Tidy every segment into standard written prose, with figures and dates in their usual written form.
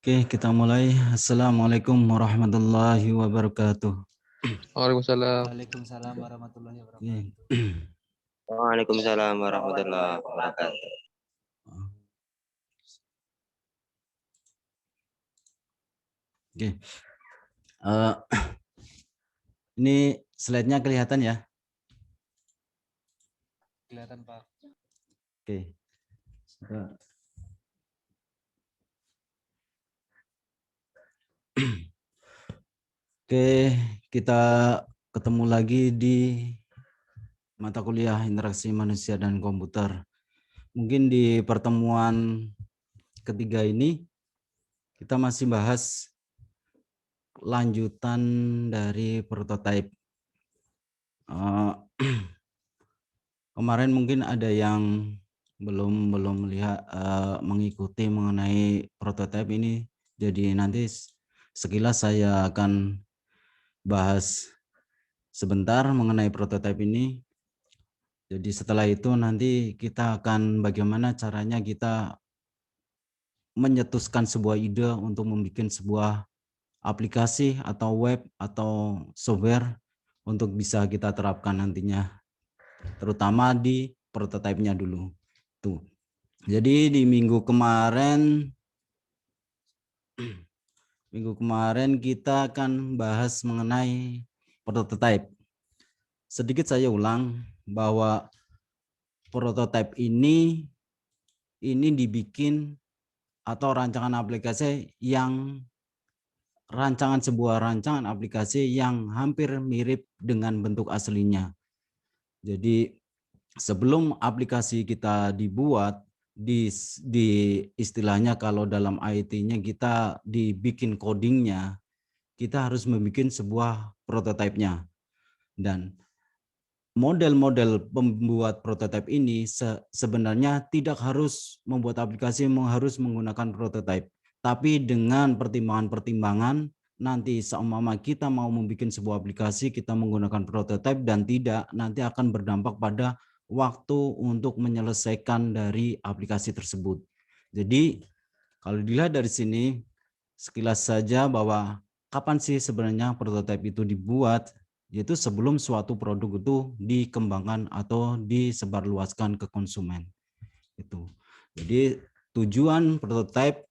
Oke, kita mulai. Assalamualaikum warahmatullahi wabarakatuh. Waalaikumsalam. Waalaikumsalam warahmatullahi Oke. wabarakatuh. Waalaikumsalam warahmatullahi wabarakatuh. Oke. Ini slide-nya kelihatan ya? Kelihatan Pak. Oke. Oke, kita ketemu lagi di mata kuliah interaksi manusia dan komputer. Mungkin di pertemuan ketiga ini kita masih bahas lanjutan dari prototipe. Kemarin mungkin ada yang belum melihat mengikuti mengenai prototipe ini. Jadi nanti sekilas saya akan bahas sebentar mengenai prototipe ini. Jadi setelah itu nanti kita akan bagaimana caranya kita menyetuskan sebuah ide untuk membuat sebuah aplikasi atau web atau software untuk bisa kita terapkan nantinya, terutama di prototipenya dulu. Tuh. Jadi di minggu kemarin kita akan bahas mengenai prototipe. Sedikit saya ulang bahwa prototipe ini dibikin atau rancangan aplikasi yang sebuah rancangan aplikasi yang hampir mirip dengan bentuk aslinya. Jadi sebelum aplikasi kita dibuat, di istilahnya kalau dalam IT-nya kita dibikin codingnya, kita harus membuat sebuah prototipenya. Dan model-model pembuat prototipe ini sebenarnya tidak harus membuat aplikasi harus menggunakan prototipe. Tapi dengan pertimbangan-pertimbangan, nanti seumpama kita mau membuat sebuah aplikasi, kita menggunakan prototipe dan tidak, nanti akan berdampak pada waktu untuk menyelesaikan dari aplikasi tersebut. Jadi kalau dilihat dari sini, sekilas saja bahwa kapan sih sebenarnya prototipe itu dibuat, yaitu sebelum suatu produk itu dikembangkan atau disebarluaskan ke konsumen. Itu. Jadi tujuan prototipe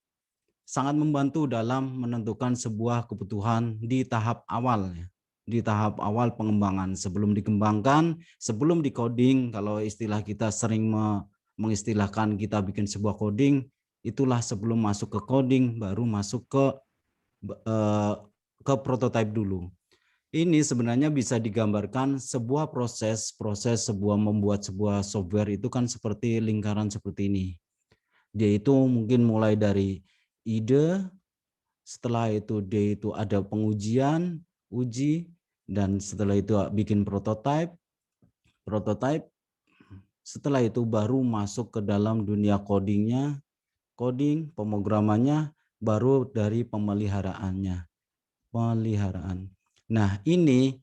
sangat membantu dalam menentukan sebuah kebutuhan di tahap awal, di tahap awal pengembangan. Sebelum dikembangkan, sebelum di-coding, kalau istilah kita sering mengistilahkan kita bikin sebuah coding, itulah sebelum masuk ke coding, baru masuk ke prototipe dulu. Ini sebenarnya bisa digambarkan sebuah proses sebuah membuat sebuah software itu kan seperti lingkaran seperti ini. Dia itu mungkin mulai dari ide, setelah itu dia itu ada pengujian, uji, dan setelah itu bikin prototipe, setelah itu baru masuk ke dalam dunia codingnya, pemrogramannya, baru dari pemeliharaannya. Nah, ini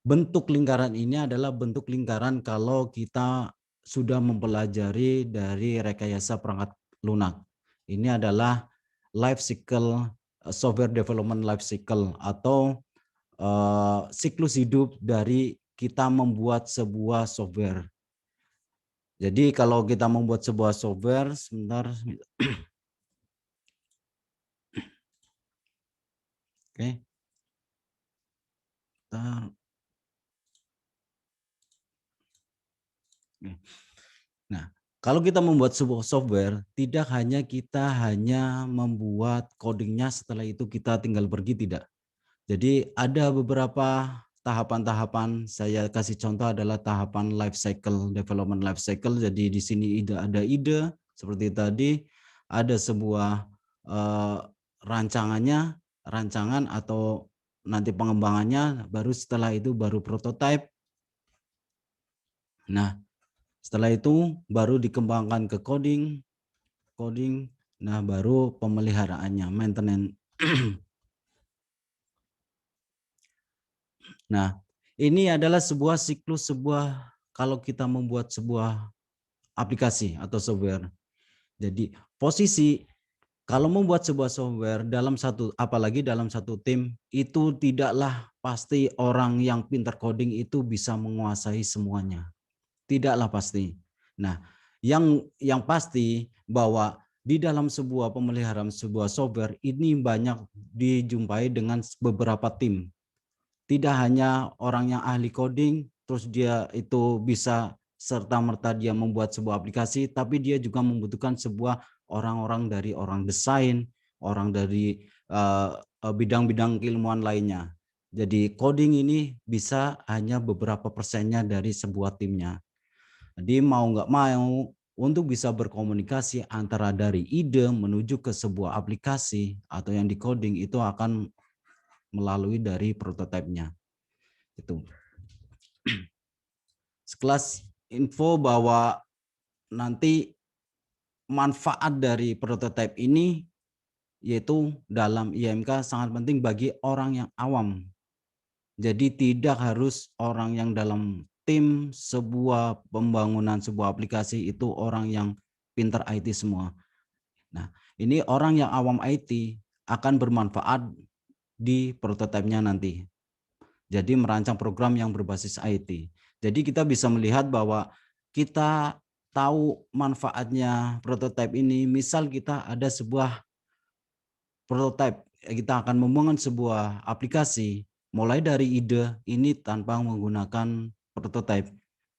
bentuk lingkaran ini adalah bentuk lingkaran kalau kita sudah mempelajari dari rekayasa perangkat lunak. Ini adalah life cycle, software development life cycle atau siklus hidup dari kita membuat sebuah software. Jadi kalau kita membuat sebuah software, sebentar. Oke. Nah, kalau kita membuat sebuah software, tidak hanya kita membuat codingnya, setelah itu kita tinggal pergi, tidak. Jadi ada beberapa tahapan-tahapan. Saya kasih contoh adalah tahapan life cycle, development life cycle. Jadi di sini ada ide seperti tadi, ada sebuah rancangan atau nanti pengembangannya, baru setelah itu baru prototype. Nah, setelah itu baru dikembangkan ke coding, nah baru pemeliharaannya, maintenance. Nah, ini adalah sebuah siklus, kalau kita membuat sebuah aplikasi atau software. Jadi posisi Kalau membuat sebuah software apalagi dalam satu tim, itu tidaklah pasti orang yang pintar coding itu bisa menguasai semuanya. Tidaklah pasti. Nah, yang pasti bahwa di dalam sebuah pemeliharaan sebuah software ini banyak dijumpai dengan beberapa tim. Tidak hanya orang yang ahli coding, terus dia itu bisa serta-merta dia membuat sebuah aplikasi, tapi dia juga membutuhkan sebuah orang-orang dari orang desain, orang dari bidang-bidang keilmuan lainnya. Jadi coding ini bisa hanya beberapa persennya dari sebuah timnya. Jadi mau nggak mau untuk bisa berkomunikasi antara dari ide menuju ke sebuah aplikasi atau yang di coding itu akan melalui dari prototipenya. Itu. Sekelas info bahwa nanti manfaat dari prototipe ini yaitu dalam IMK sangat penting bagi orang yang awam. Jadi tidak harus orang yang dalam tim sebuah pembangunan sebuah aplikasi itu orang yang pintar IT semua. Nah, ini orang yang awam IT akan bermanfaat di prototipenya nanti. Jadi merancang program yang berbasis IT. Jadi kita bisa melihat bahwa kita tahu manfaatnya prototipe ini. Misal kita ada sebuah prototipe, kita akan membangun sebuah aplikasi mulai dari ide ini tanpa menggunakan prototipe.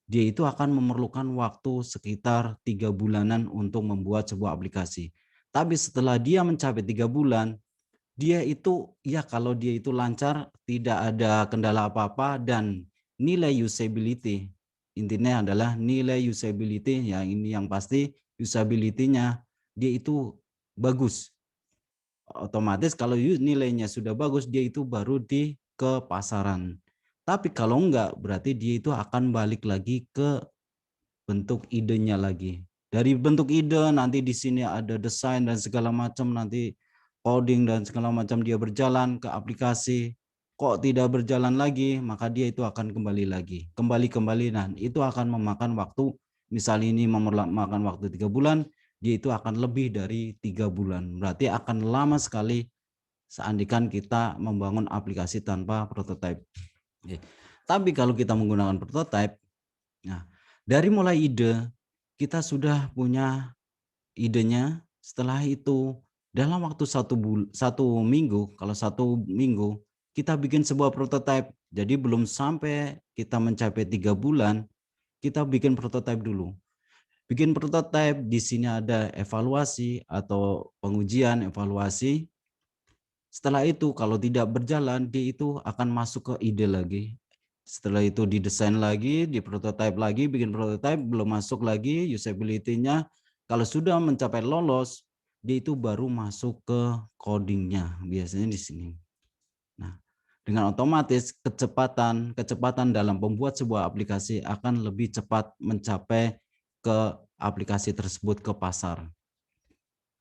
Dia itu akan memerlukan waktu sekitar 3 bulanan untuk membuat sebuah aplikasi. Tapi setelah dia mencapai 3 bulan, dia itu ya kalau dia itu lancar, tidak ada kendala apa-apa dan nilai usability. Intinya adalah nilai usability ya ini yang pasti usability-nya dia itu bagus. Otomatis kalau nilainya sudah bagus dia itu baru ke pasaran. Tapi kalau enggak berarti dia itu akan balik lagi ke bentuk idenya lagi. Dari bentuk ide nanti di sini ada desain dan segala macam, nanti coding dan segala macam dia berjalan ke aplikasi. Kok tidak berjalan lagi, maka dia itu akan kembali lagi. Kembali dan itu akan memakan waktu, misal ini memakan waktu 3 bulan, dia itu akan lebih dari 3 bulan. Berarti akan lama sekali seandainya kita membangun aplikasi tanpa prototipe. Tapi kalau kita menggunakan prototipe, nah dari mulai ide, kita sudah punya idenya. Setelah itu, dalam waktu satu minggu, kalau 1 minggu, kita bikin sebuah prototipe. Jadi belum sampai kita mencapai 3 bulan, kita bikin prototipe dulu. Bikin prototipe, di sini ada evaluasi atau pengujian, evaluasi. Setelah itu, kalau tidak berjalan, dia itu akan masuk ke ide lagi. Setelah itu didesain lagi, di prototipe lagi, bikin prototipe, belum masuk lagi usability-nya. Kalau sudah mencapai lolos, dia itu baru masuk ke coding-nya, biasanya di sini. Nah, dengan otomatis kecepatan dalam membuat sebuah aplikasi akan lebih cepat mencapai ke aplikasi tersebut ke pasar.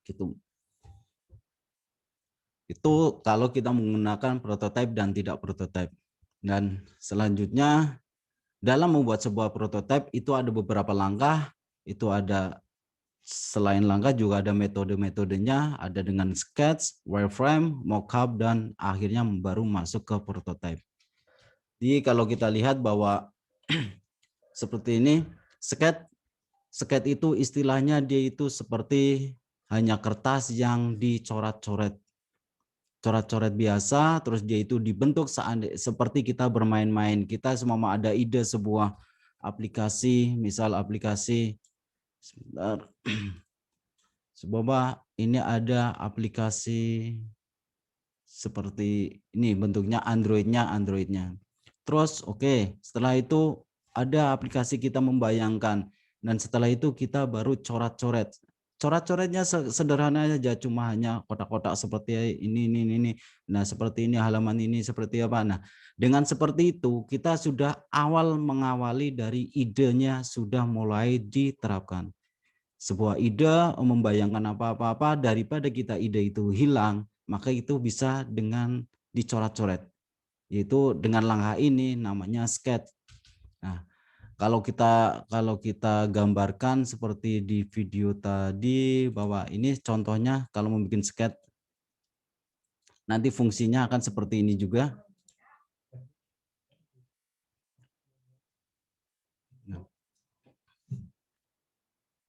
Gitu. Itu kalau kita menggunakan prototipe dan tidak prototipe. Dan selanjutnya dalam membuat sebuah prototipe itu ada beberapa langkah, itu ada selain langkah juga ada metode-metodenya, ada dengan sketch, wireframe, mockup, dan akhirnya baru masuk ke prototipe. Jadi kalau kita lihat bahwa seperti ini, sketch itu istilahnya dia itu seperti hanya kertas yang dicoret-coret. Coret-coret biasa, terus dia itu dibentuk seperti kita bermain-main. Kita semua ada ide sebuah aplikasi, misal aplikasi, sebentar, sebab ini ada aplikasi seperti ini bentuknya Androidnya. Terus oke, setelah itu ada aplikasi kita membayangkan dan setelah itu kita baru coret-coret. Coret-coretnya sederhana saja, cuma hanya kotak-kotak seperti ini. Nah, seperti ini halaman ini seperti apa. Nah, dengan seperti itu kita sudah mengawali dari idenya sudah mulai diterapkan. Sebuah ide membayangkan apa-apa daripada kita ide itu hilang, maka itu bisa dengan dicoret-coret. Yaitu dengan langkah ini namanya sketch. Nah, Kalau kita gambarkan seperti di video tadi, bahwa ini contohnya kalau membuat sketch, nanti fungsinya akan seperti ini juga.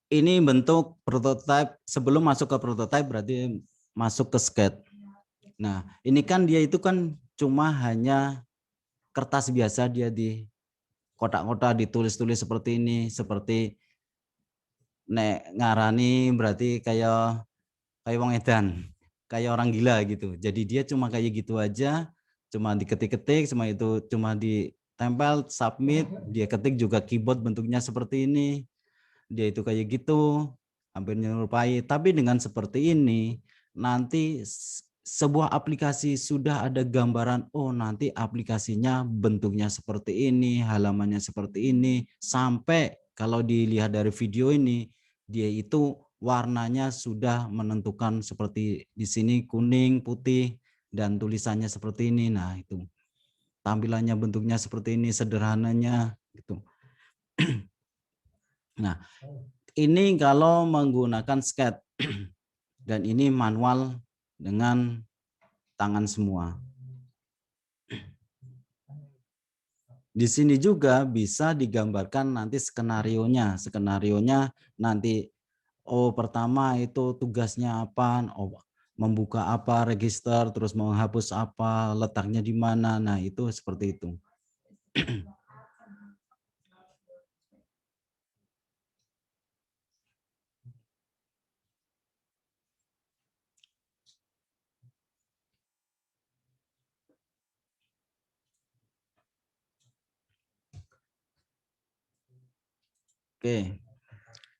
Ini bentuk prototype, sebelum masuk ke prototype berarti masuk ke sketch. Nah, ini kan dia itu kan cuma hanya kertas biasa, dia di kotak-kotak ditulis-tulis seperti ini, seperti nek ngarani berarti kayak wong edan, kayak orang gila gitu. Jadi dia cuma kayak gitu aja, cuma diketik-ketik, cuma ditempel, submit, dia ketik juga keyboard bentuknya seperti ini. Dia itu kayak gitu, hampir menyerupai. Tapi dengan seperti ini, nanti sebuah aplikasi sudah ada gambaran, oh nanti aplikasinya bentuknya seperti ini, halamannya seperti ini, sampai kalau dilihat dari video ini, dia itu warnanya sudah menentukan seperti di sini kuning, putih, dan tulisannya seperti ini. Nah itu tampilannya bentuknya seperti ini, sederhananya gitu. Nah, ini kalau menggunakan sketch dan ini manual dengan tangan semua. Di sini juga bisa digambarkan nanti skenarionya. Skenarionya nanti pertama itu tugasnya apa, membuka apa register, terus menghapus apa, letaknya di mana. Nah, itu seperti itu. Oke,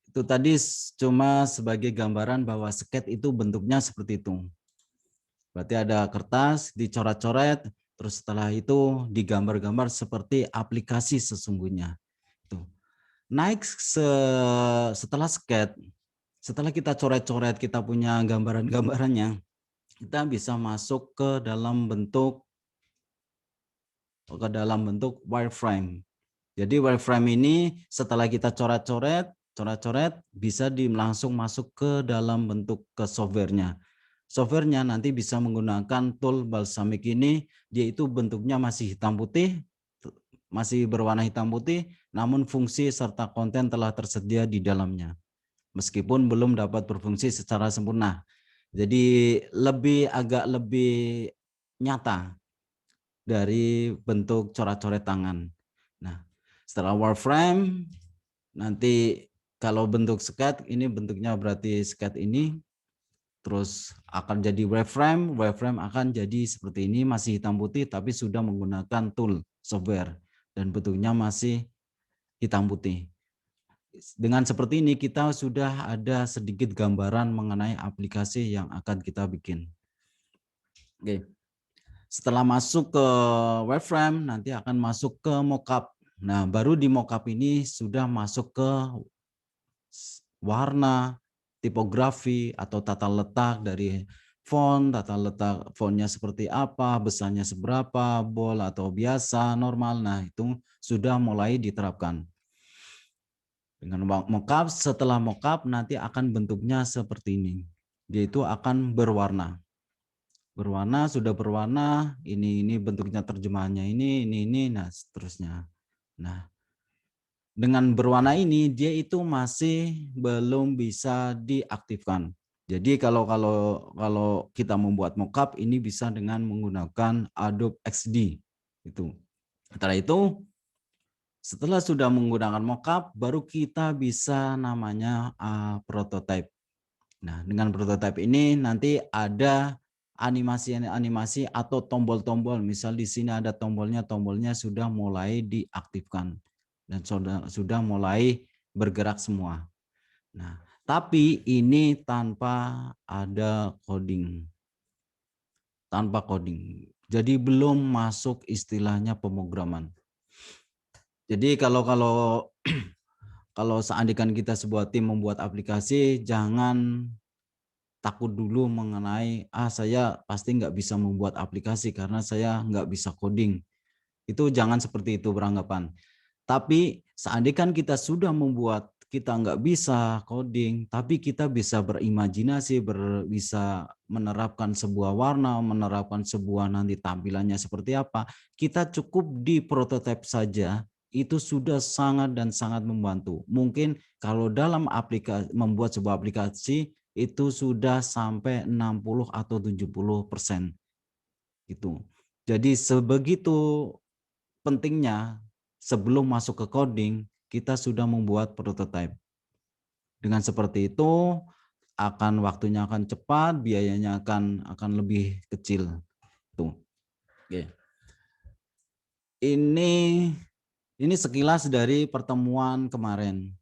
itu tadi cuma sebagai gambaran bahwa sketch itu bentuknya seperti itu. Berarti ada kertas, dicoret-coret, terus setelah itu digambar-gambar seperti aplikasi sesungguhnya. Naik setelah sketch, setelah kita coret-coret, kita punya gambaran-gambarannya, kita bisa masuk ke dalam bentuk wireframe. Jadi wireframe ini setelah kita coret-coret bisa langsung masuk ke dalam bentuk ke softwarenya. Softwarenya nanti bisa menggunakan tool Balsamiq ini, dia itu bentuknya masih hitam putih, masih berwarna hitam putih, namun fungsi serta konten telah tersedia di dalamnya. Meskipun belum dapat berfungsi secara sempurna. Jadi agak lebih nyata dari bentuk coret-coret tangan. Nah, setelah wireframe, nanti kalau bentuk sketch, ini bentuknya berarti sketch ini, terus akan jadi wireframe akan jadi seperti ini, masih hitam putih, tapi sudah menggunakan tool software, dan bentuknya masih hitam putih. Dengan seperti ini, kita sudah ada sedikit gambaran mengenai aplikasi yang akan kita bikin. Oke. Setelah masuk ke wireframe, nanti akan masuk ke mockup. Nah, baru di mockup ini sudah masuk ke warna, tipografi, atau tata letak dari font, tata letak fontnya seperti apa, besarnya seberapa, bold atau biasa, normal. Nah, itu sudah mulai diterapkan. Dengan mockup, setelah mockup nanti akan bentuknya seperti ini. Dia itu akan berwarna. Sudah berwarna, ini bentuknya terjemahannya ini, nah seterusnya. Nah, dengan berwarna ini dia itu masih belum bisa diaktifkan. Jadi kalau kita membuat mockup ini bisa dengan menggunakan Adobe XD itu. Setelah sudah menggunakan mockup, baru kita bisa namanya prototype. Nah, dengan prototype ini nanti ada animasi atau tombol-tombol. Misal di sini ada tombolnya sudah mulai diaktifkan dan sudah mulai bergerak semua. Nah, tapi ini tanpa ada coding. Jadi belum masuk istilahnya pemrograman. Jadi kalau seandainya kita sebuah tim membuat aplikasi, jangan takut dulu mengenai saya pasti nggak bisa membuat aplikasi karena saya nggak bisa coding. Itu jangan seperti itu beranggapan. Tapi seandainya kita sudah membuat, kita nggak bisa coding, tapi kita bisa berimajinasi, bisa menerapkan sebuah warna, menerapkan sebuah nanti tampilannya seperti apa, kita cukup di prototipe saja, itu sudah sangat dan sangat membantu. Mungkin kalau dalam aplikasi, membuat sebuah aplikasi, itu sudah sampai 60 atau 70%. Gitu. Jadi sebegitu pentingnya sebelum masuk ke coding, kita sudah membuat prototipe. Dengan seperti itu, waktunya akan cepat, biayanya akan lebih kecil. Tuh. Oke. Ini sekilas dari pertemuan kemarin.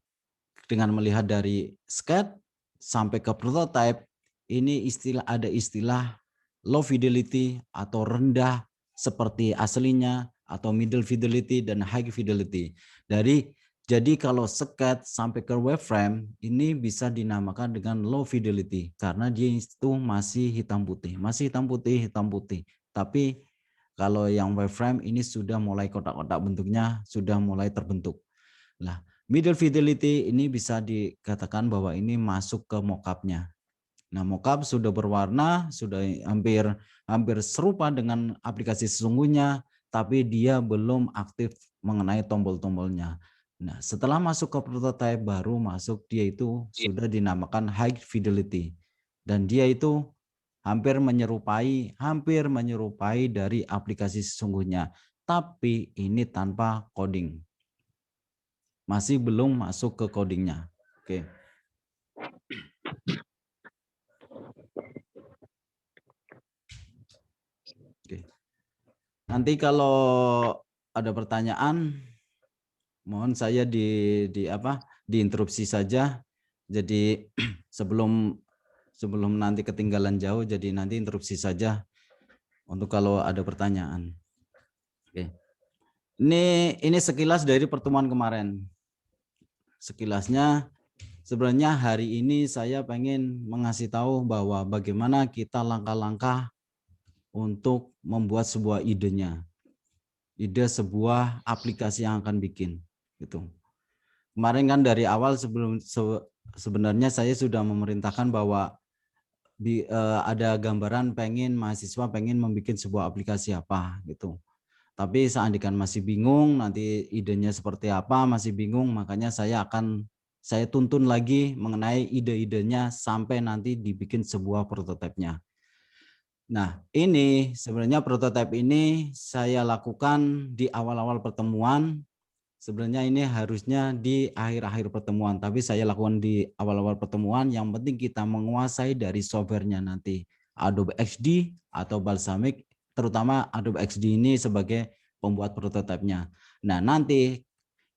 Dengan melihat dari sketch sampai ke prototype, ini ada istilah low fidelity atau rendah seperti aslinya, atau middle fidelity dan high fidelity. Jadi kalau sketch sampai ke wireframe ini bisa dinamakan dengan low fidelity karena dia itu masih hitam putih, hitam putih. Tapi kalau yang wireframe ini sudah mulai kotak-kotak bentuknya, sudah mulai terbentuk. Nah, middle fidelity ini bisa dikatakan bahwa ini masuk ke mockup-nya. Nah, mockup sudah berwarna, sudah hampir serupa dengan aplikasi sesungguhnya, tapi dia belum aktif mengenai tombol-tombolnya. Nah, setelah masuk ke prototype baru masuk, dia itu sudah dinamakan high fidelity. Dan dia itu hampir menyerupai dari aplikasi sesungguhnya, tapi ini tanpa coding. Masih belum masuk ke codingnya. Oke. Oke. Nanti kalau ada pertanyaan, mohon saya diinterupsi saja. Jadi sebelum nanti ketinggalan jauh, jadi nanti interupsi saja untuk kalau ada pertanyaan. Oke. Ini sekilas dari pertemuan kemarin. Sekilasnya, sebenarnya hari ini saya pengen mengasih tahu bahwa bagaimana kita langkah-langkah untuk membuat sebuah ide sebuah aplikasi yang akan bikin gitu. Kemarin kan dari awal sebenarnya saya sudah memerintahkan bahwa ada gambaran mahasiswa pengen membuat sebuah aplikasi apa gitu. Tapi seandainya masih bingung nanti idenya seperti apa, masih bingung, makanya saya tuntun lagi mengenai ide-idenya sampai nanti dibikin sebuah prototipenya. Nah, ini sebenarnya prototipe ini saya lakukan di awal-awal pertemuan. Sebenarnya ini harusnya di akhir-akhir pertemuan, tapi saya lakukan di awal-awal pertemuan. Yang penting kita menguasai dari softwarenya nanti. Adobe XD atau Balsamiq, terutama Adobe XD ini sebagai pembuat prototipenya. Nah, nanti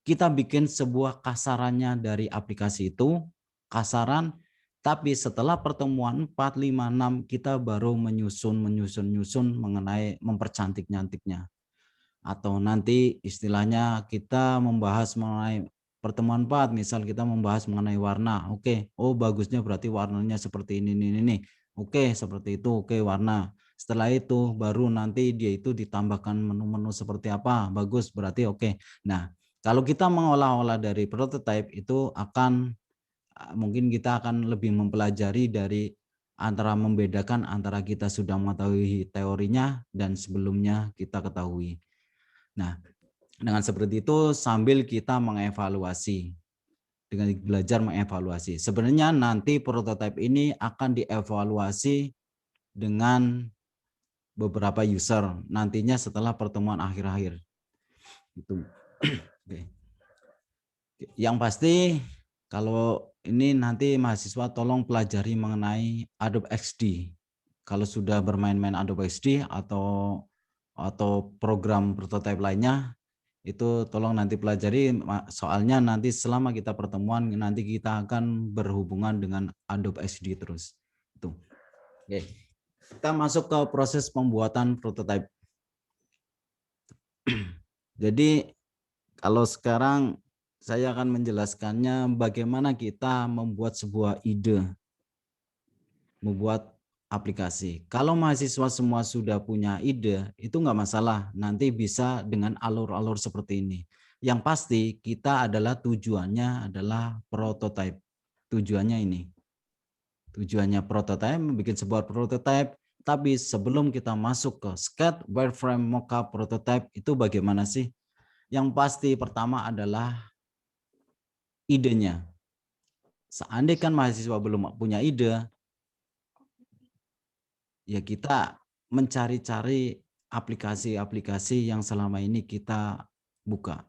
kita bikin sebuah kasarannya dari aplikasi itu, kasaran, tapi setelah pertemuan 4, 5, 6 kita baru menyusun mengenai mempercantik-nyantiknya. Atau nanti istilahnya kita membahas mengenai pertemuan 4, misal kita membahas mengenai warna. Oke, oh bagusnya berarti warnanya seperti ini. Oke, seperti itu. Oke, warna. Setelah itu baru nanti dia itu ditambahkan menu-menu seperti apa. Bagus, berarti oke. Nah, kalau kita mengolah-olah dari prototype itu mungkin kita akan lebih mempelajari dari membedakan antara kita sudah mengetahui teorinya dan sebelumnya kita ketahui. Nah, dengan seperti itu sambil kita mengevaluasi, dengan belajar mengevaluasi. Sebenarnya nanti prototipe ini akan dievaluasi dengan beberapa user nantinya setelah pertemuan akhir-akhir. Itu. Yang pasti kalau ini nanti mahasiswa tolong pelajari mengenai Adobe XD. Kalau sudah bermain-main Adobe XD atau program prototipe lainnya, itu tolong nanti pelajari, soalnya nanti selama kita pertemuan nanti kita akan berhubungan dengan Adobe XD terus. Itu. Oke. Kita masuk ke proses pembuatan prototipe. Jadi kalau sekarang saya akan menjelaskannya bagaimana kita membuat sebuah ide, membuat aplikasi. Kalau mahasiswa semua sudah punya ide, itu nggak masalah. Nanti bisa dengan alur-alur seperti ini. Yang pasti kita adalah tujuannya adalah prototype. Tujuannya ini. Tujuannya prototype, membuat sebuah prototype. Tapi sebelum kita masuk ke sketch, wireframe, mockup, prototype, itu bagaimana sih? Yang pasti pertama adalah idenya. Seandainya kan mahasiswa belum punya ide, ya kita mencari-cari aplikasi-aplikasi yang selama ini kita buka.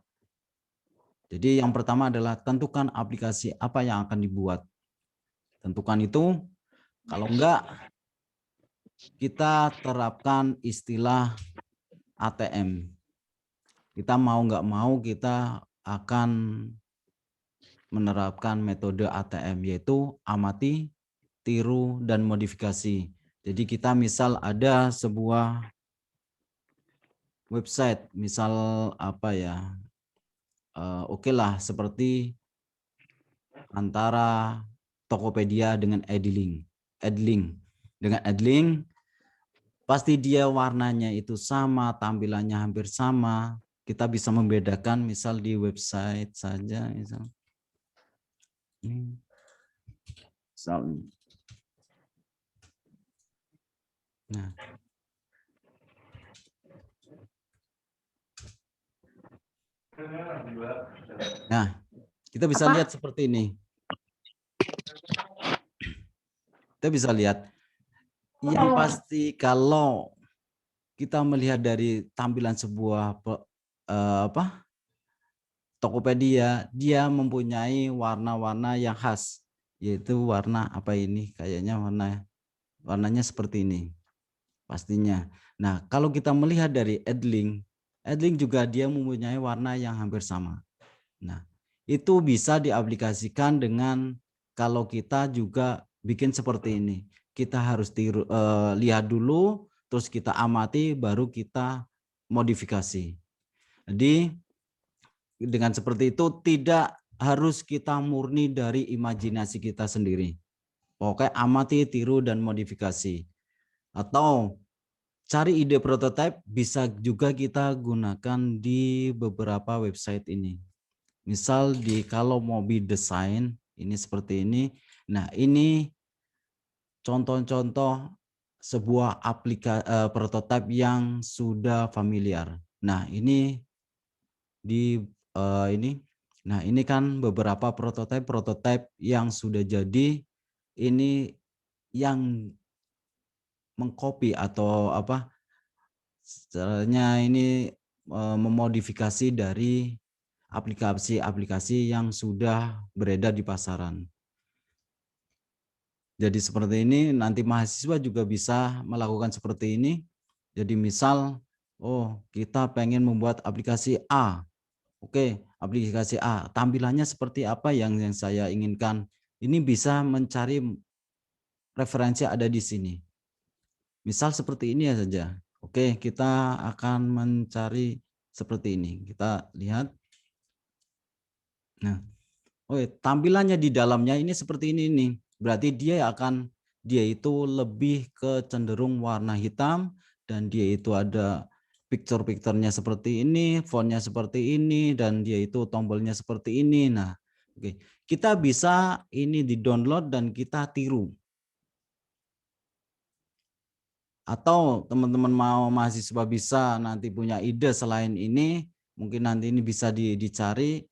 Jadi yang pertama adalah tentukan aplikasi apa yang akan dibuat. Tentukan itu, kalau enggak kita terapkan istilah ATM. Kita mau enggak mau kita akan menerapkan metode ATM, yaitu amati, tiru, dan modifikasi. Jadi kita misal ada sebuah website, misal apa ya, oke lah seperti antara Tokopedia dengan Edlink. Dengan Edlink pasti dia warnanya itu sama, tampilannya hampir sama. Kita bisa membedakan misal di website saja, misal. Nah. Nah, kita bisa lihat seperti ini. Kita bisa lihat. Yang pasti kalau kita melihat dari tampilan sebuah Tokopedia, dia mempunyai warna-warna yang khas, yaitu warna apa ini? Kayaknya warnanya seperti ini, pastinya. Nah, kalau kita melihat dari Edlink juga dia mempunyai warna yang hampir sama. Nah, itu bisa diaplikasikan dengan kalau kita juga bikin seperti ini. Kita harus lihat dulu, terus kita amati, baru kita modifikasi. Jadi dengan seperti itu tidak harus kita murni dari imajinasi kita sendiri. Pokoknya amati, tiru, dan modifikasi. Atau cari ide prototipe bisa juga kita gunakan di beberapa website ini. Misal kalau mau desain ini seperti ini. Nah, ini contoh-contoh sebuah aplikasi prototipe yang sudah familiar. Nah, ini Nah, ini kan beberapa prototipe yang sudah jadi, ini yang mengcopy atau apa? Caranya ini memodifikasi dari aplikasi-aplikasi yang sudah beredar di pasaran. Jadi seperti ini, nanti mahasiswa juga bisa melakukan seperti ini. Jadi misal, oh kita pengen membuat aplikasi A. Oke, aplikasi A, tampilannya seperti apa yang saya inginkan. Ini bisa mencari referensi ada di sini. Misal seperti ini ya saja. Oke, kita akan mencari seperti ini. Kita lihat. Nah, tampilannya di dalamnya ini seperti ini nih. Berarti dia itu lebih ke cenderung warna hitam, dan dia itu ada picture-nya seperti ini, fontnya seperti ini, dan dia itu tombolnya seperti ini. Nah, oke. Kita bisa ini di-download dan kita tiru. Atau teman-teman mahasiswa bisa nanti punya ide selain ini, mungkin nanti ini bisa dicari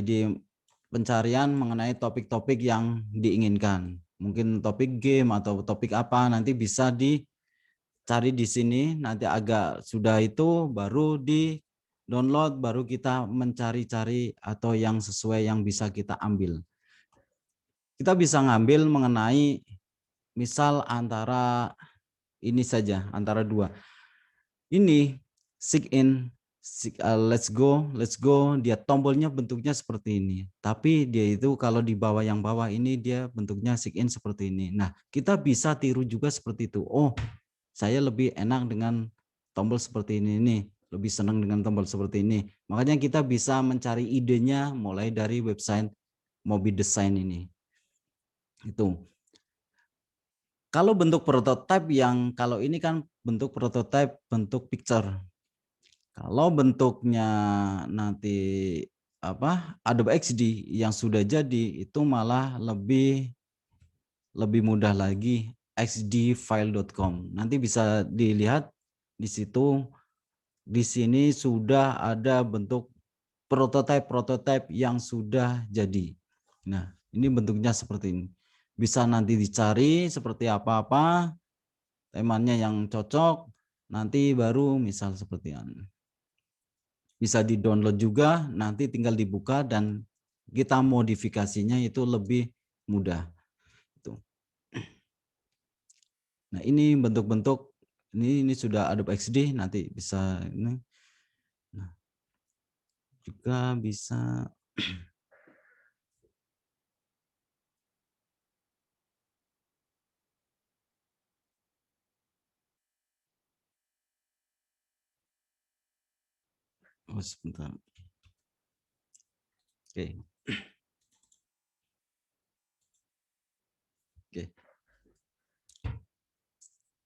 di pencarian mengenai topik-topik yang diinginkan. Mungkin topik game atau topik apa, nanti bisa dicari di sini. Nanti agak sudah itu baru di-download, baru kita mencari-cari atau yang sesuai yang bisa kita ambil. Kita bisa ngambil mengenai misal antara ini saja, antara dua. Ini sign in, let's go, dia tombolnya bentuknya seperti ini. Tapi dia itu kalau di bawah yang bawah ini dia bentuknya sign in seperti ini. Nah, kita bisa tiru juga seperti itu. Oh, saya lebih enak dengan tombol seperti ini nih, lebih senang dengan tombol seperti ini. Makanya kita bisa mencari idenya mulai dari website Mobi Design ini. Itu. Kalau bentuk prototipe kalau ini kan bentuk prototipe bentuk picture. Kalau bentuknya nanti Adobe XD yang sudah jadi itu malah lebih mudah lagi, xdfile.com. Nanti bisa dilihat di situ. Di sini sudah ada bentuk prototipe yang sudah jadi. Nah, ini bentuknya seperti ini. Bisa nanti dicari seperti apa temanya yang cocok, nanti baru misal seperti ini. Bisa di-download juga, nanti tinggal dibuka dan kita modifikasinya itu lebih mudah. Nah, ini bentuk-bentuk ini sudah Adobe XD, nanti bisa ini. Nah, juga bisa sebentar. Oke. Oke.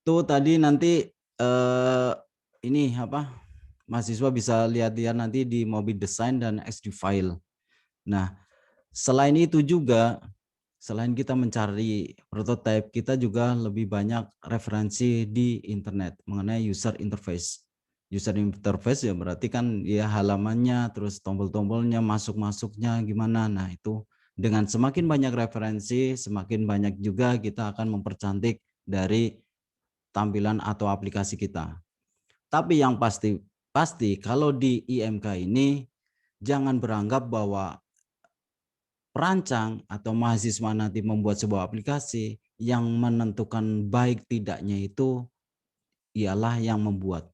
Tuh tadi nanti ini mahasiswa bisa lihat-lihat nanti di Mobi Design dan XD File. Nah, selain itu juga, selain kita mencari prototipe, kita juga lebih banyak referensi di internet mengenai user interface. User interface ya berarti kan ya halamannya, terus tombol-tombolnya, masuk-masuknya gimana. Nah, itu dengan semakin banyak referensi, semakin banyak juga kita akan mempercantik dari tampilan atau aplikasi kita. Tapi yang pasti kalau di IMK ini jangan beranggap bahwa perancang atau mahasiswa nanti membuat sebuah aplikasi yang menentukan baik tidaknya itu ialah yang membuat.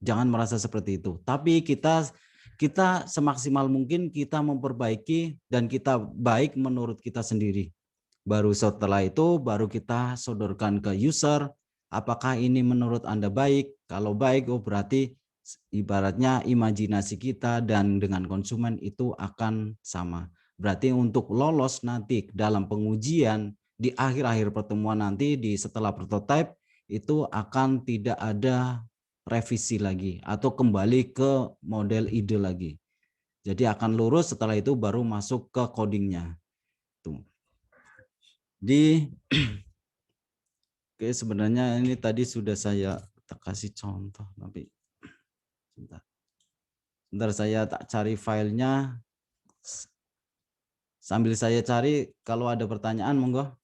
Jangan merasa seperti itu. Tapi kita semaksimal mungkin kita memperbaiki dan kita baik menurut kita sendiri. Baru setelah itu baru kita sodorkan ke user, apakah ini menurut Anda baik? Kalau baik, oh berarti ibaratnya imajinasi kita dan dengan konsumen itu akan sama. Berarti untuk lolos nanti dalam pengujian di akhir-akhir pertemuan nanti setelah prototipe itu akan tidak ada revisi lagi atau kembali ke model ide lagi. Jadi akan lurus, setelah itu baru masuk ke codingnya. Tuh. Oke, sebenarnya ini tadi sudah saya kasih contoh, tapi sebentar saya tak cari filenya. Sambil saya cari, kalau ada pertanyaan monggo.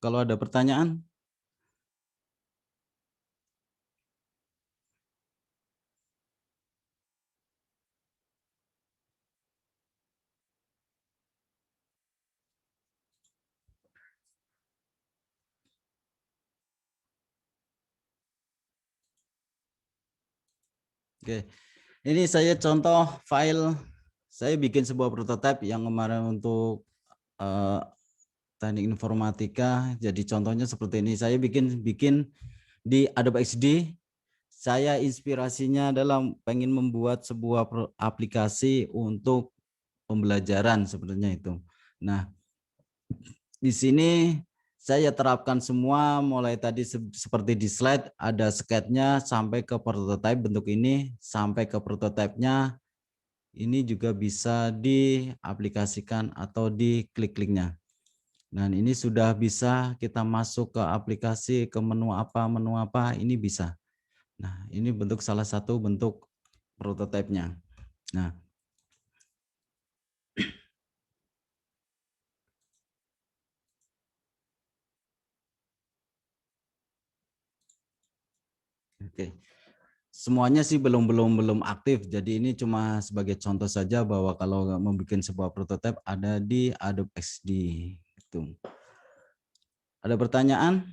Kalau ada pertanyaan. Oke, ini saya contoh file. Saya bikin sebuah prototipe yang kemarin untuk teknik informatika. Jadi contohnya seperti ini. Saya bikin di Adobe XD. Saya inspirasinya adalah pengen membuat sebuah aplikasi untuk pembelajaran sebenarnya itu. Nah, di sini saya terapkan semua mulai tadi seperti di slide ada sketnya sampai ke prototipe bentuk ini, sampai ke prototipenya ini juga bisa diaplikasikan atau diklik linknya. Dan ini sudah bisa kita masuk ke aplikasi, ke menu apa ini bisa. Nah, ini bentuk salah satu bentuk prototipenya. Nah, oke. Semuanya sih belum aktif. Jadi ini cuma sebagai contoh saja bahwa kalau membuat sebuah prototipe ada di Adobe XD. Gitu. Ada pertanyaan?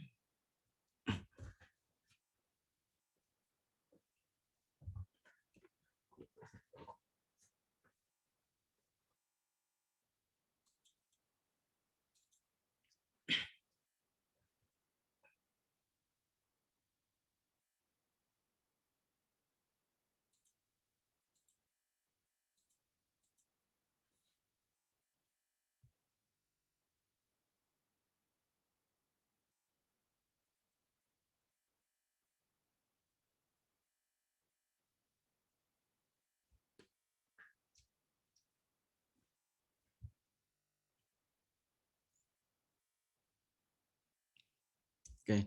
Oke.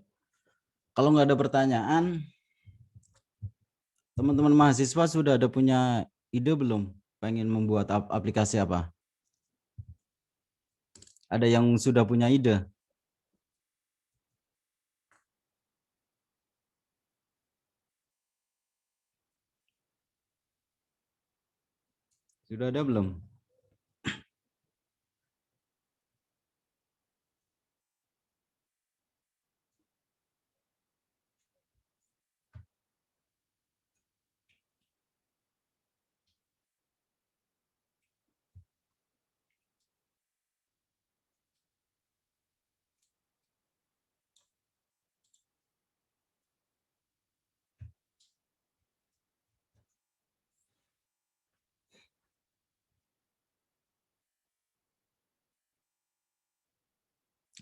Kalau nggak ada pertanyaan, teman-teman mahasiswa sudah ada punya ide belum? Pengen membuat aplikasi apa? Ada yang sudah punya ide? Sudah ada belum?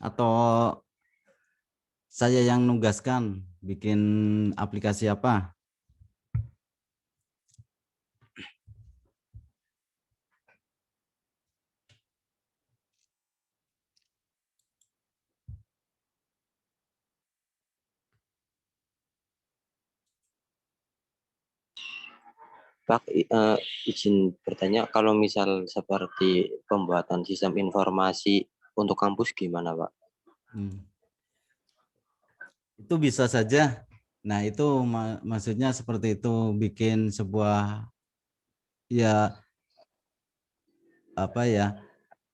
Atau saya yang nugaskan bikin aplikasi apa? Pak, izin bertanya, kalau misal seperti pembuatan sistem informasi untuk kampus gimana, Pak? Itu bisa saja. Nah, itu maksudnya seperti itu, bikin sebuah ya apa ya?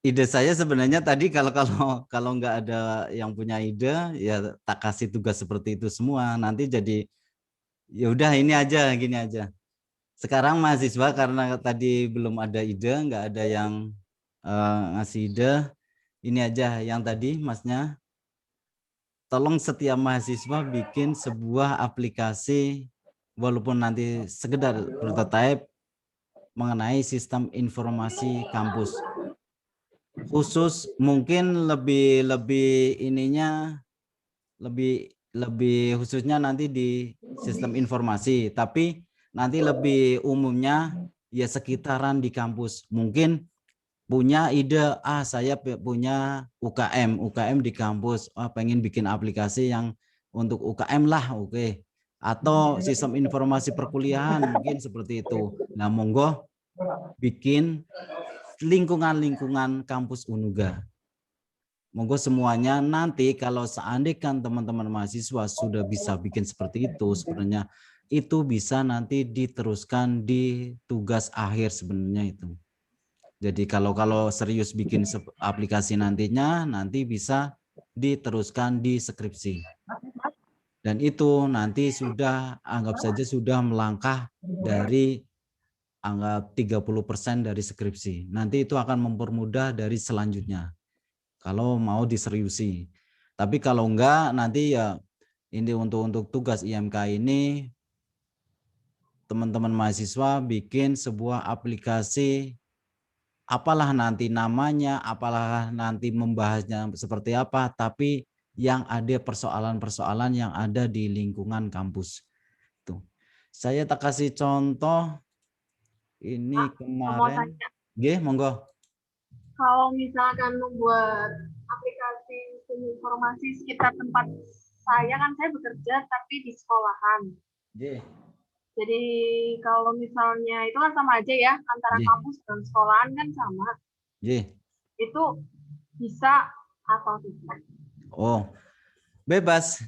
Ide saya sebenarnya tadi kalau nggak ada yang punya ide, ya tak kasih tugas seperti itu semua. Nanti jadi ya udah ini aja, gini aja. Sekarang mahasiswa karena tadi belum ada ide, nggak ada yang ngasih ide, ini aja yang tadi masnya. Tolong setiap mahasiswa bikin sebuah aplikasi walaupun nanti sekedar prototype mengenai sistem informasi kampus. Khusus mungkin lebih ininya lebih khususnya nanti di sistem informasi, tapi nanti lebih umumnya ya sekitaran di kampus. Mungkin punya ide, saya punya UKM di kampus, pengen bikin aplikasi yang untuk UKM lah, oke. Atau sistem informasi perkuliahan mungkin seperti itu. Nah, monggo bikin lingkungan kampus Unuga. Monggo semuanya nanti kalau seandainya teman-teman mahasiswa sudah bisa bikin seperti itu, sebenarnya itu bisa nanti diteruskan di tugas akhir sebenarnya itu. Jadi kalau serius bikin aplikasi nantinya, nanti bisa diteruskan di skripsi. Dan itu nanti sudah, anggap saja sudah melangkah dari anggap 30% dari skripsi. Nanti itu akan mempermudah dari selanjutnya. Kalau mau diseriusi. Tapi kalau enggak, nanti ya ini untuk tugas IMK ini, teman-teman mahasiswa bikin sebuah aplikasi, apalah nanti namanya, apalah nanti membahasnya seperti apa, tapi yang ada persoalan-persoalan yang ada di lingkungan kampus. Tuh. Saya tak kasih contoh ini kemarin. Nggih, monggo. Kalau misalkan membuat aplikasi informasi sekitar tempat saya, kan saya bekerja tapi di sekolahan. Nggih. Jadi kalau misalnya itu kan sama aja ya, antara kampus dan sekolahan kan sama. Itu bisa atau tidak? Oh, bebas.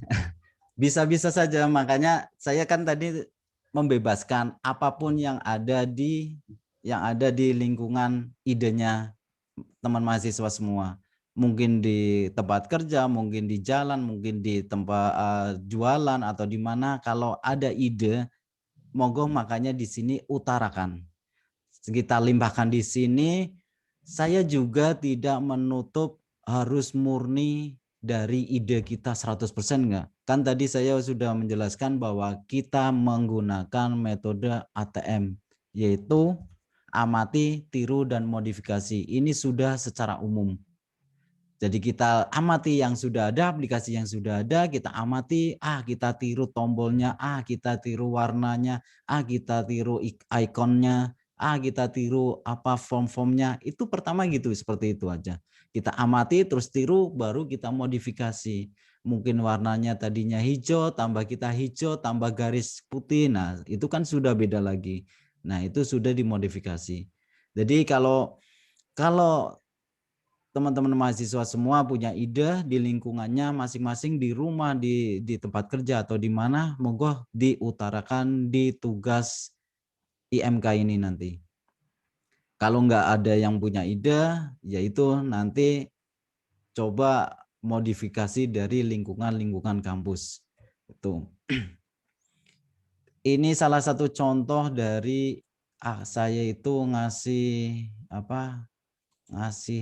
Bisa-bisa saja, makanya saya kan tadi membebaskan apapun yang ada di lingkungan idenya teman mahasiswa semua. Mungkin di tempat kerja, mungkin di jalan, mungkin di tempat jualan atau di mana, kalau ada ide, monggo makanya di sini utarakan. Kita limpahkan di sini. Saya juga tidak menutup harus murni dari ide kita 100% enggak. Kan tadi saya sudah menjelaskan bahwa kita menggunakan metode ATM, yaitu amati, tiru, dan modifikasi. Ini sudah secara umum. Jadi kita amati yang sudah ada, aplikasi yang sudah ada, kita amati, kita tiru tombolnya, kita tiru warnanya, kita tiru ikonnya, kita tiru apa form-formnya. Itu pertama gitu, seperti itu aja. Kita amati, terus tiru, baru kita modifikasi. mungkin warnanya tadinya hijau, tambah kita hijau, tambah garis putih. Nah, itu kan sudah beda lagi. Nah, itu sudah dimodifikasi. Jadi kalau teman-teman mahasiswa semua punya ide di lingkungannya masing-masing, di rumah, di tempat kerja atau di mana, monggo diutarakan di tugas IMK ini nanti. Kalau nggak ada yang punya ide, yaitu nanti coba modifikasi dari lingkungan kampus. Itu. Ini salah satu contoh dari saya itu ngasih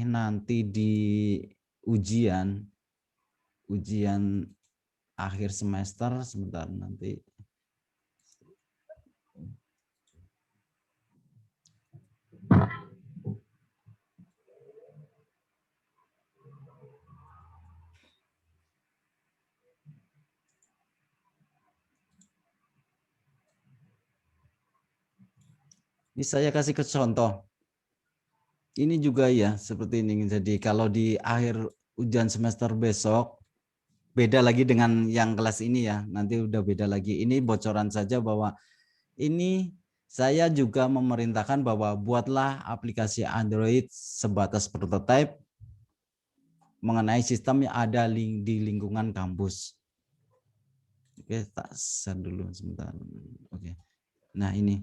nanti di ujian akhir semester, sebentar nanti. Ini saya kasih ke contoh. Ini juga ya seperti ini. Jadi kalau di akhir ujian semester besok, beda lagi dengan yang kelas ini ya. Nanti udah beda lagi. Ini bocoran saja bahwa ini saya juga memerintahkan bahwa buatlah aplikasi Android sebatas prototipe mengenai sistem yang ada di lingkungan kampus. Oke, tak share dulu sebentar. Oke. Nah ini.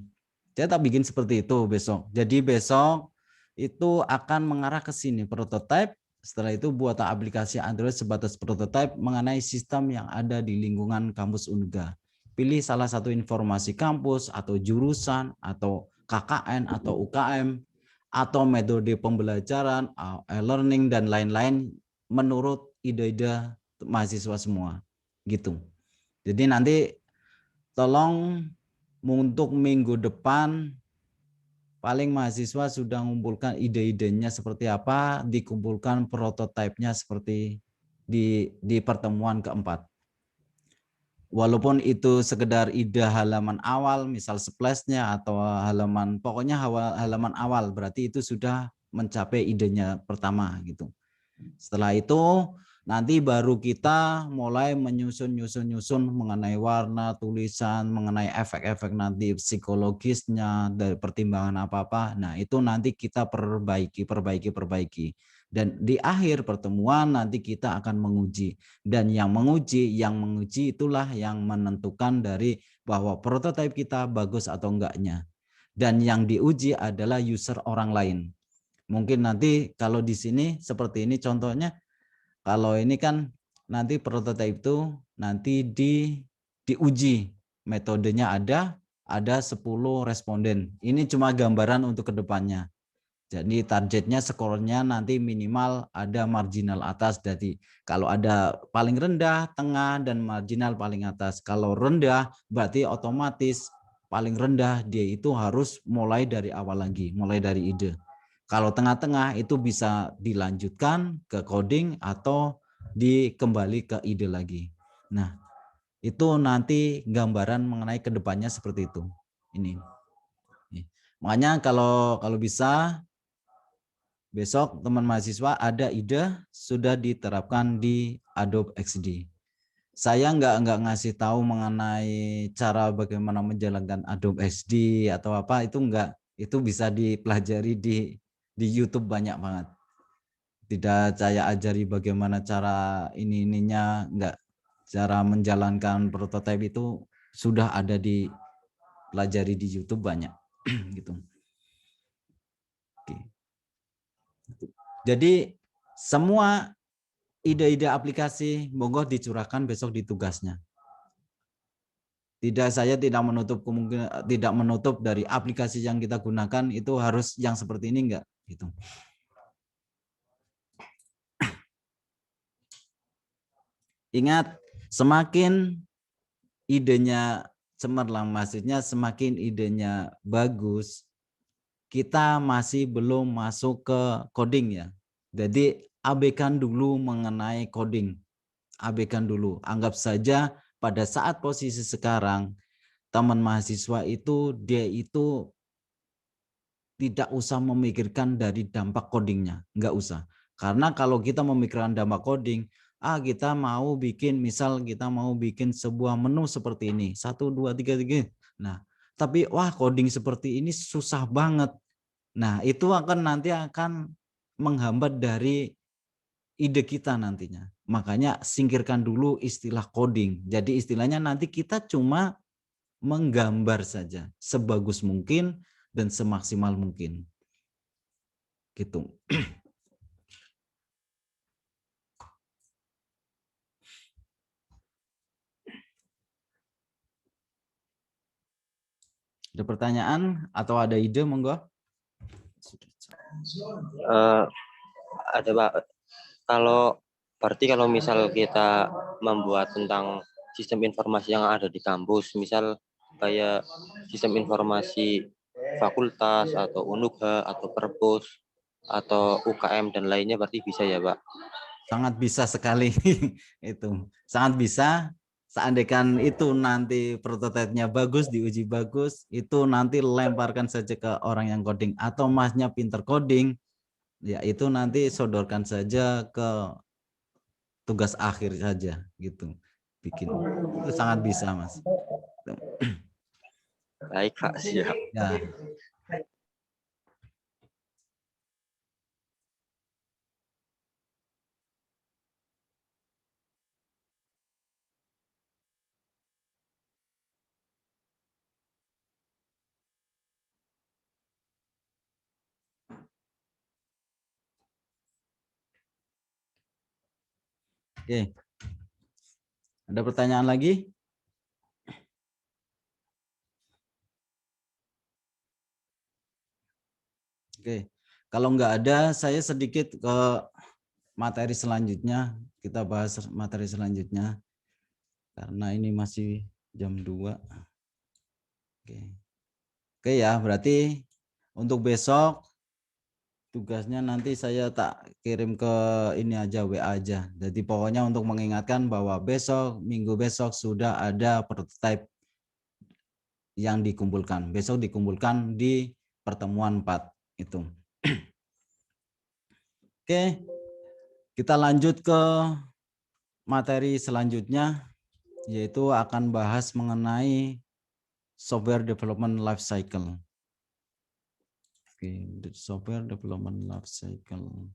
Saya tak bikin seperti itu besok. Jadi besok itu akan mengarah ke sini prototipe. Setelah itu buat aplikasi Android sebatas prototipe mengenai sistem yang ada di lingkungan kampus Unga. Pilih salah satu informasi kampus atau jurusan atau KKN atau UKM atau metode pembelajaran, e-learning dan lain-lain menurut ide-ide mahasiswa semua. Gitu. Jadi nanti tolong untuk minggu depan paling mahasiswa sudah mengumpulkan ide-idenya seperti apa, dikumpulkan prototipenya seperti di pertemuan keempat. Walaupun itu sekedar ide halaman awal, misal splash-nya atau pokoknya halaman awal, berarti itu sudah mencapai idenya pertama gitu. Setelah itu nanti baru kita mulai menyusun mengenai warna, tulisan, mengenai efek-efek nanti psikologisnya, dari pertimbangan apa-apa. Nah, itu nanti kita perbaiki. Dan di akhir pertemuan nanti kita akan menguji. Dan yang menguji itulah yang menentukan dari bahwa prototipe kita bagus atau enggaknya. Dan yang diuji adalah user orang lain. Mungkin nanti kalau di sini seperti ini contohnya. Kalau ini kan nanti prototipe itu nanti diuji, metodenya ada 10 responden. Ini cuma gambaran untuk kedepannya. Jadi targetnya skornya nanti minimal ada marginal atas. Jadi kalau ada paling rendah, tengah, dan marginal paling atas. Kalau rendah berarti otomatis paling rendah dia itu harus mulai dari awal lagi, mulai dari ide. Kalau tengah-tengah itu bisa dilanjutkan ke coding atau kembali ke ide lagi. Nah, itu nanti gambaran mengenai kedepannya seperti itu. Ini. Makanya kalau bisa besok teman mahasiswa ada ide sudah diterapkan di Adobe XD. Saya nggak ngasih tahu mengenai cara bagaimana menjalankan Adobe XD atau apa, itu enggak. Itu bisa dipelajari di YouTube banyak banget. Tidak saya ajari bagaimana cara ininya, enggak. Cara menjalankan prototipe itu sudah ada dipelajari di YouTube banyak gitu. Oke. Jadi semua ide-ide aplikasi monggo dicurahkan besok di tugasnya. Saya tidak menutup kemungkinan, tidak menutup dari aplikasi yang kita gunakan itu harus yang seperti ini enggak gitu. Ingat, semakin idenya cemerlang, maksudnya semakin idenya bagus, kita masih belum masuk ke coding ya. Jadi abaikan dulu mengenai coding. Abaikan dulu. Anggap saja pada saat posisi sekarang teman mahasiswa itu dia itu tidak usah memikirkan dari dampak codingnya, enggak usah. Karena kalau kita memikirkan dampak coding, kita mau bikin, misal kita mau bikin sebuah menu seperti ini, 1, 2, 3, 3. Nah, tapi wah coding seperti ini susah banget. Nah, itu nanti akan menghambat dari ide kita nantinya. Makanya singkirkan dulu istilah coding. Jadi istilahnya nanti kita cuma menggambar saja sebagus mungkin dan semaksimal mungkin. Gitu. Ada pertanyaan atau ada ide, monggo? Ada Pak. Berarti kalau misal kita membuat tentang sistem informasi yang ada di kampus, misal kayak sistem informasi fakultas atau UNUGHA atau Perpus atau UKM dan lainnya, berarti bisa ya Pak? Sangat bisa sekali. Itu sangat bisa. Seandainya itu nanti prototipenya bagus, diuji bagus, itu nanti lemparkan saja ke orang yang coding, atau masnya pinter coding, ya itu nanti sodorkan saja ke tugas akhir saja gitu, bikin. Itu sangat bisa, Mas. Baik Pak, siap. Ya. Oke. Ada pertanyaan lagi? Oke. Kalau nggak ada, saya sedikit ke materi selanjutnya. Kita bahas materi selanjutnya. Karena ini masih jam 2. Oke. Oke ya, berarti untuk besok tugasnya nanti saya tak kirim ke ini aja, WA aja. Jadi pokoknya untuk mengingatkan bahwa minggu besok sudah ada prototipe yang dikumpulkan. Besok dikumpulkan di pertemuan 4 itu. Oke, kita lanjut ke materi selanjutnya, yaitu akan bahas mengenai software development life cycle. Oke, software development life cycle.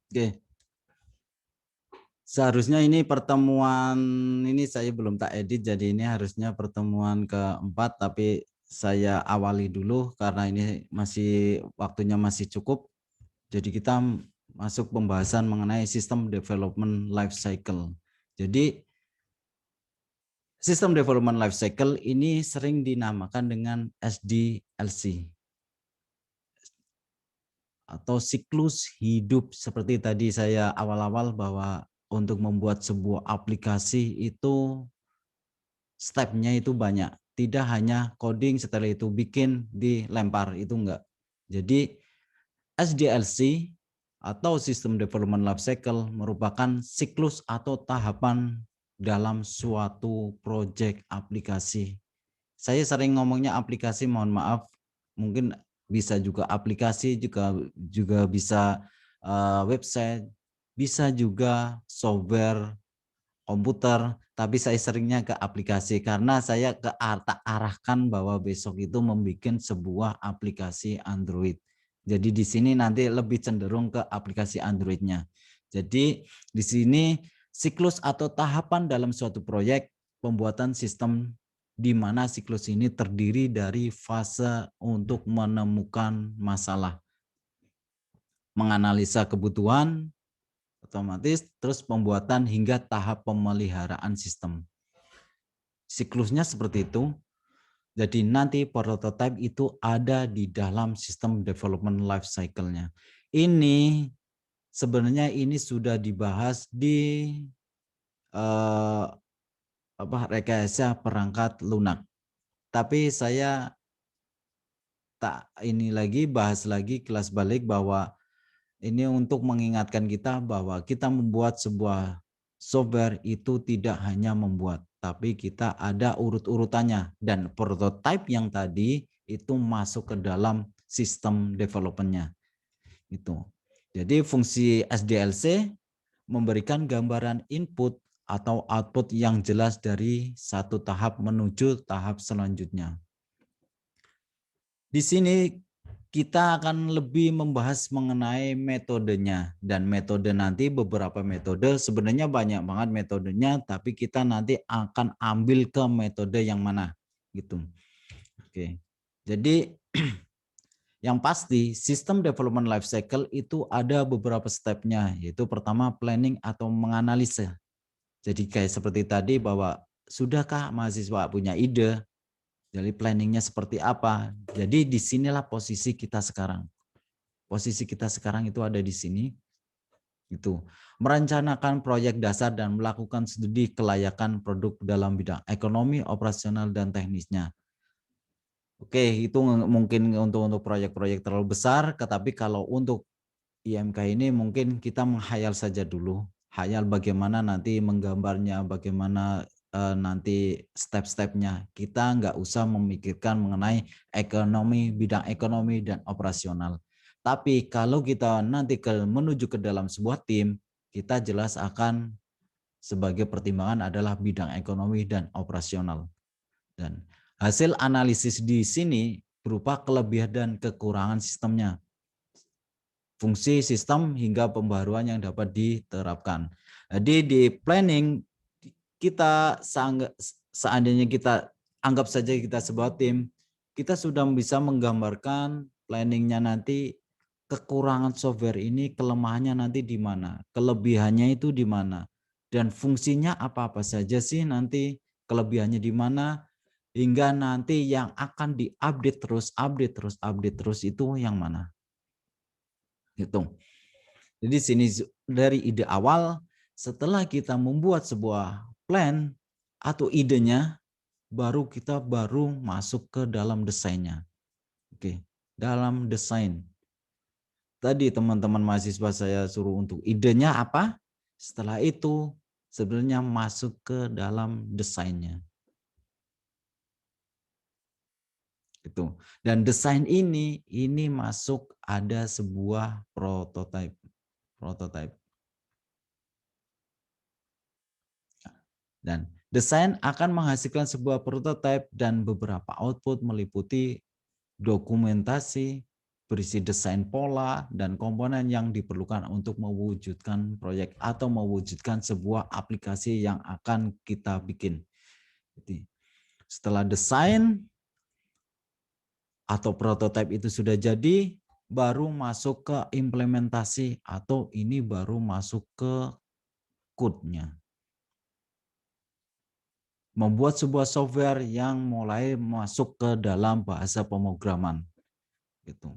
Oke. Seharusnya ini pertemuan ini saya belum tak edit, jadi ini harusnya pertemuan keempat, tapi saya awali dulu karena ini waktunya masih cukup. Jadi kita masuk pembahasan mengenai sistem development life cycle. Jadi sistem development life cycle ini sering dinamakan dengan SDLC atau siklus hidup. Seperti tadi saya awal-awal bahwa untuk membuat sebuah aplikasi itu stepnya itu banyak. Tidak hanya coding setelah itu bikin dilempar, itu enggak. Jadi SDLC atau System Development Life Cycle merupakan siklus atau tahapan dalam suatu proyek aplikasi. Saya sering ngomongnya aplikasi, mohon maaf, mungkin bisa juga aplikasi, juga bisa website, bisa juga software komputer, tapi saya seringnya ke aplikasi karena saya tak arahkan bahwa besok itu membuat sebuah aplikasi Android. Jadi di sini nanti lebih cenderung ke aplikasi Android-nya. Jadi di sini siklus atau tahapan dalam suatu proyek pembuatan sistem, di mana siklus ini terdiri dari fase untuk menemukan masalah, menganalisa kebutuhan, otomatis terus pembuatan hingga tahap pemeliharaan sistem. Siklusnya seperti itu. Jadi nanti prototipe itu ada di dalam sistem development life cycle-nya. Ini sebenarnya ini sudah dibahas di rekayasa perangkat lunak. Tapi saya tak ini lagi bahas lagi kelas balik bahwa ini untuk mengingatkan kita bahwa kita membuat sebuah software itu tidak hanya membuat, tapi kita ada urut-urutannya, dan prototype yang tadi itu masuk ke dalam sistem development-nya. Itu. Jadi fungsi SDLC memberikan gambaran input atau output yang jelas dari satu tahap menuju tahap selanjutnya. Di sini kita akan lebih membahas mengenai metodenya, dan metode nanti beberapa metode, sebenarnya banyak banget metodenya, tapi kita nanti akan ambil ke metode yang mana gitu. Oke. Jadi yang pasti sistem development life cycle itu ada beberapa stepnya, yaitu pertama planning atau menganalisa. Jadi kayak seperti tadi bahwa sudahkah mahasiswa punya ide? Jadi planningnya seperti apa? Jadi disinilah posisi kita sekarang. Posisi kita sekarang itu ada di sini. Itu merencanakan proyek dasar dan melakukan studi kelayakan produk dalam bidang ekonomi, operasional, dan teknisnya. Oke, itu mungkin untuk proyek-proyek terlalu besar, tetapi kalau untuk IMK ini mungkin kita menghayal saja dulu. Hayal bagaimana nanti menggambarnya, bagaimana nanti step-stepnya. Kita nggak usah memikirkan mengenai ekonomi, bidang ekonomi dan operasional. Tapi kalau kita nanti menuju ke dalam sebuah tim, kita jelas akan sebagai pertimbangan adalah bidang ekonomi dan operasional. Dan hasil analisis di sini berupa kelebihan dan kekurangan sistemnya, fungsi sistem hingga pembaruan yang dapat diterapkan. Jadi di planning kita seandainya kita anggap saja kita sebuah tim, kita sudah bisa menggambarkan planningnya nanti kekurangan software ini, kelemahannya nanti di mana, kelebihannya itu di mana, dan fungsinya apa-apa saja sih nanti, kelebihannya di mana, hingga nanti yang akan diupdate terus, update terus itu yang mana. Gitu. Jadi sini dari ide awal, setelah kita membuat sebuah plan atau idenya, baru kita masuk ke dalam desainnya. Oke, dalam desain. Tadi teman-teman mahasiswa saya suruh untuk idenya apa? Setelah itu sebenarnya masuk ke dalam desainnya. Itu. Dan desain ini masuk ada sebuah prototype. Dan desain akan menghasilkan sebuah prototype dan beberapa output meliputi dokumentasi, berisi desain pola, dan komponen yang diperlukan untuk mewujudkan proyek atau mewujudkan sebuah aplikasi yang akan kita bikin. Jadi, setelah desain atau prototype itu sudah jadi, baru masuk ke implementasi atau ini baru masuk ke code-nya. Membuat sebuah software yang mulai masuk ke dalam bahasa pemrograman. Gitu.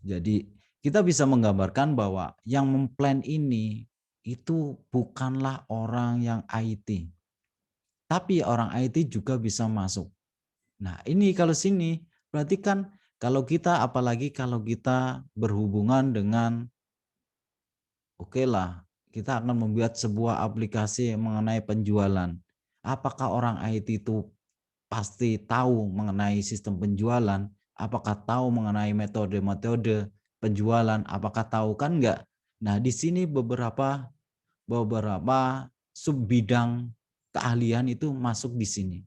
Jadi kita bisa menggambarkan bahwa yang memplan ini itu bukanlah orang yang IT. Tapi orang IT juga bisa masuk. Nah ini kalau sini berarti kan kalau kita, apalagi kalau kita berhubungan dengan, oke lah, kita akan membuat sebuah aplikasi mengenai penjualan. Apakah orang IT itu pasti tahu mengenai sistem penjualan? Apakah tahu mengenai metode-metode penjualan? Apakah tahu? Kan enggak. Nah, di sini beberapa sub bidang keahlian itu masuk di sini.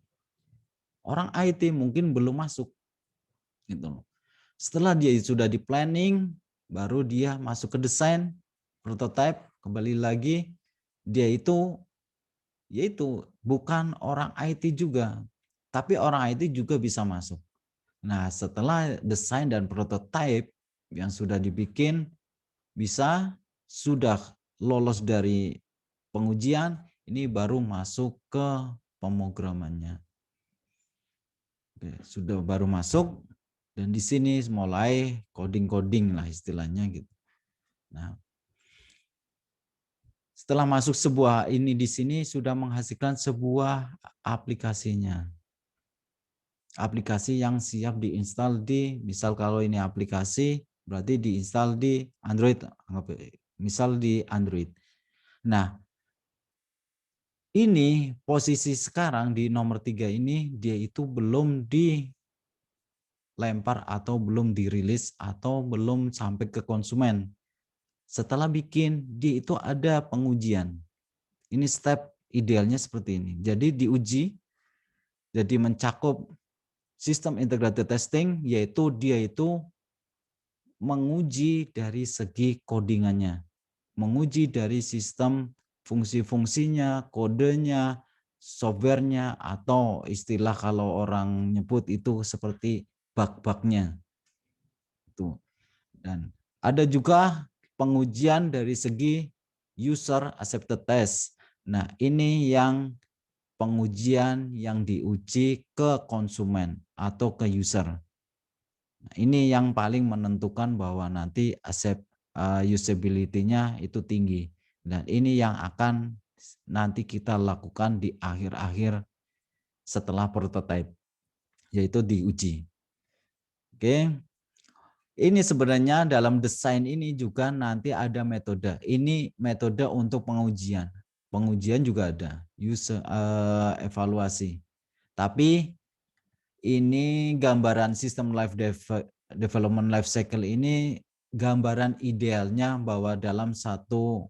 Orang IT mungkin belum masuk. Gitu. Setelah dia sudah di planning, baru dia masuk ke desain, prototype, kembali lagi dia itu yaitu bukan orang IT juga, tapi orang IT juga bisa masuk. Nah, setelah desain dan prototype yang sudah dibikin sudah lolos dari pengujian, ini baru masuk ke pemrogramannya. Oke, sudah baru masuk dan di sini mulai coding lah istilahnya gitu. Nah, Setelah masuk sebuah ini di sini sudah menghasilkan sebuah aplikasinya. Aplikasi yang siap diinstal di, misal kalau ini aplikasi berarti diinstal di Android, misal di Android. Nah, ini posisi sekarang di nomor 3 ini dia itu belum dilempar atau belum dirilis atau belum sampai ke konsumen. Setelah bikin, dia itu ada pengujian. Ini step idealnya seperti ini. Jadi diuji, jadi mencakup sistem integrated testing, yaitu dia itu menguji dari segi codingannya, menguji dari sistem fungsi-fungsinya, kodenya, softwarenya, atau istilah kalau orang nyebut itu seperti bug-bugnya. Dan ada juga pengujian dari segi user accepted test. Nah, ini yang pengujian yang diuji ke konsumen atau ke user. Nah, ini yang paling menentukan bahwa nanti usability-nya itu tinggi. Dan ini yang akan nanti kita lakukan di akhir-akhir setelah prototype, yaitu diuji. Oke. Ini sebenarnya dalam desain ini juga nanti ada metode. Ini metode untuk pengujian. Pengujian juga ada, user evaluasi. Tapi ini gambaran sistem development life cycle ini gambaran idealnya bahwa dalam satu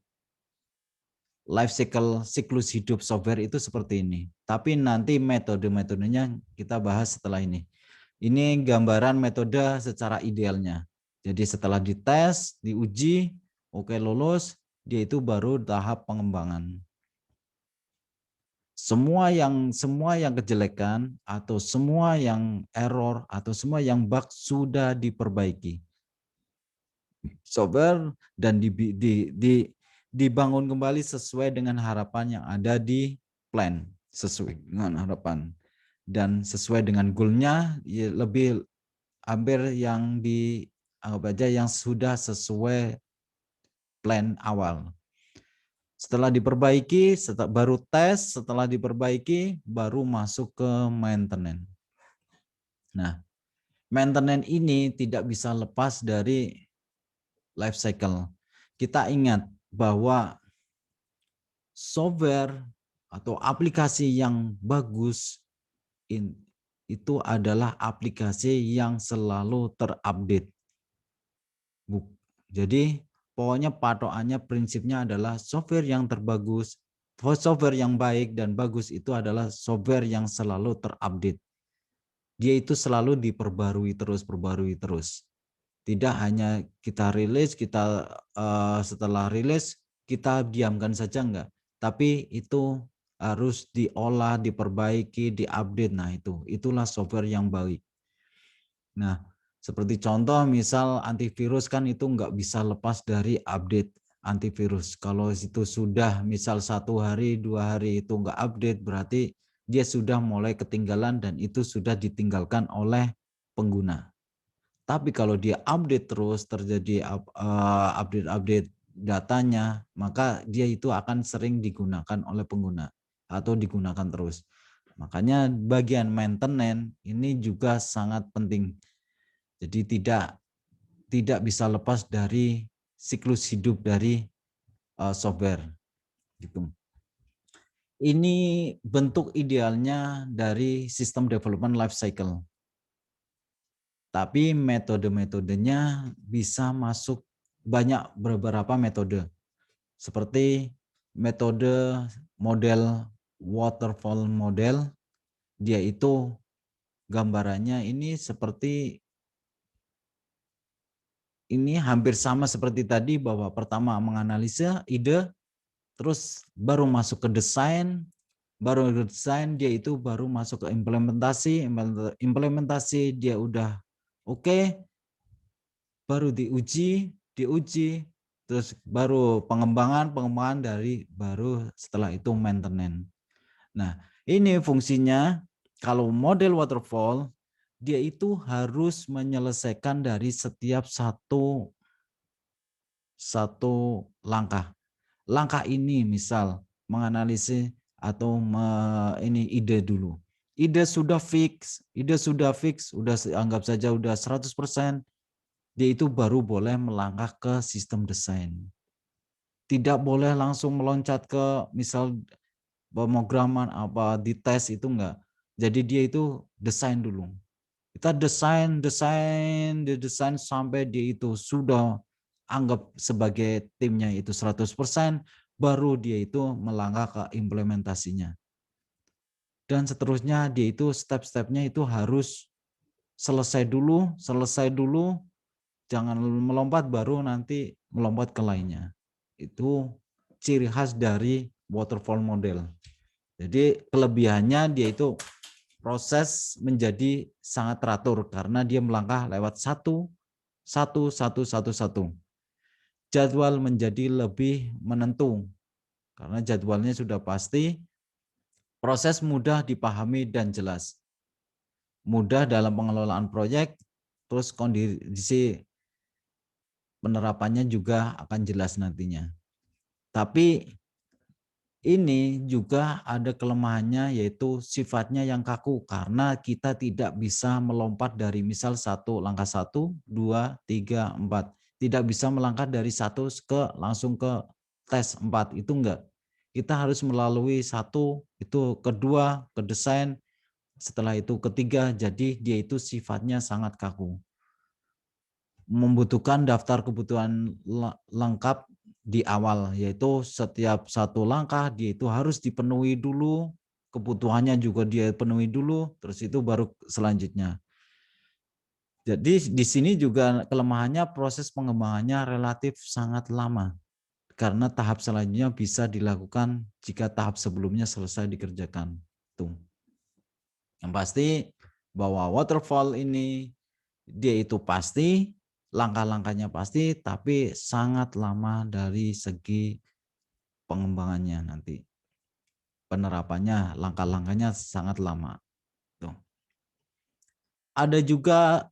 life cycle siklus hidup software itu seperti ini. Tapi nanti metode-metodenya kita bahas setelah ini. Ini gambaran metode secara idealnya. Jadi setelah dites, diuji, oke lulus, dia itu baru tahap pengembangan. Semua yang kejelekan atau semua yang error atau semua yang bug sudah diperbaiki. Software dan dibangun kembali sesuai dengan harapan yang ada di plan, sesuai dengan harapan. Dan sesuai dengan goal-nya lebih hampir yang anggap aja yang sudah sesuai plan awal. Setelah diperbaiki, baru tes, setelah diperbaiki baru masuk ke maintenance. Nah, maintenance ini tidak bisa lepas dari life cycle. Kita ingat bahwa software atau aplikasi yang bagus itu adalah aplikasi yang selalu terupdate. Jadi pokoknya patokannya prinsipnya adalah software yang terbagus, software yang baik dan bagus itu adalah software yang selalu terupdate. Dia itu selalu diperbarui terus. Tidak hanya kita rilis, setelah rilis kita diamkan saja enggak. Tapi itu harus diolah, diperbaiki, diupdate. Nah itulah software yang baik. Nah seperti contoh misal antivirus kan itu enggak bisa lepas dari update antivirus. Kalau itu sudah misal 1 hari, 2 hari itu enggak update berarti dia sudah mulai ketinggalan dan itu sudah ditinggalkan oleh pengguna. Tapi kalau dia update terus, terjadi update datanya, maka dia itu akan sering digunakan oleh pengguna atau digunakan terus. Makanya bagian maintenance ini juga sangat penting. Jadi tidak bisa lepas dari siklus hidup dari software. Gitu. Ini bentuk idealnya dari sistem development life cycle. Tapi metode-metodenya bisa masuk banyak beberapa metode. Seperti metode model waterfall model, dia itu gambarannya ini seperti ini hampir sama seperti tadi bahwa pertama menganalisa ide, terus baru masuk ke desain, dia itu baru masuk ke implementasi dia udah oke, baru diuji, terus baru pengembangan dari baru setelah itu maintenance. Nah, ini fungsinya kalau model waterfall dia itu harus menyelesaikan dari setiap satu langkah. langkah ini misal menganalisis atau ini ide dulu. Ide sudah fix, udah anggap saja udah 100%, dia itu baru boleh melangkah ke sistem desain. Tidak boleh langsung meloncat ke misal pemrograman apa di tes, itu enggak. Jadi dia itu desain dulu. Kita desain sampai dia itu sudah anggap sebagai timnya itu 100%, baru dia itu melangkah ke implementasinya. Dan seterusnya dia itu step-stepnya itu harus selesai dulu, jangan melompat baru nanti melompat ke lainnya. Itu ciri khas dari waterfall model. Jadi kelebihannya dia itu proses menjadi sangat teratur karena dia melangkah lewat satu. Jadwal menjadi lebih menentu karena jadwalnya sudah pasti. Proses mudah dipahami dan jelas. Mudah dalam pengelolaan proyek, terus kondisi penerapannya juga akan jelas nantinya. Tapi ini juga ada kelemahannya, yaitu sifatnya yang kaku karena kita tidak bisa melompat dari misal langkah 1, 2, 3, 4. Tidak bisa melangkah dari 1 langsung ke tes 4, itu enggak. Kita harus melalui 1, itu kedua, ke desain, setelah itu ketiga, jadi dia itu sifatnya sangat kaku. Membutuhkan daftar kebutuhan lengkap di awal, yaitu setiap satu langkah dia itu harus dipenuhi dulu, kebutuhannya juga dia penuhi dulu, terus itu baru selanjutnya. Jadi di sini juga kelemahannya proses pengembangannya relatif sangat lama, karena tahap selanjutnya bisa dilakukan jika tahap sebelumnya selesai dikerjakan. Tuh. Yang pasti bahwa waterfall ini dia itu pasti, langkah-langkahnya pasti, tapi sangat lama dari segi pengembangannya nanti. Penerapannya, langkah-langkahnya sangat lama. Tuh. Ada juga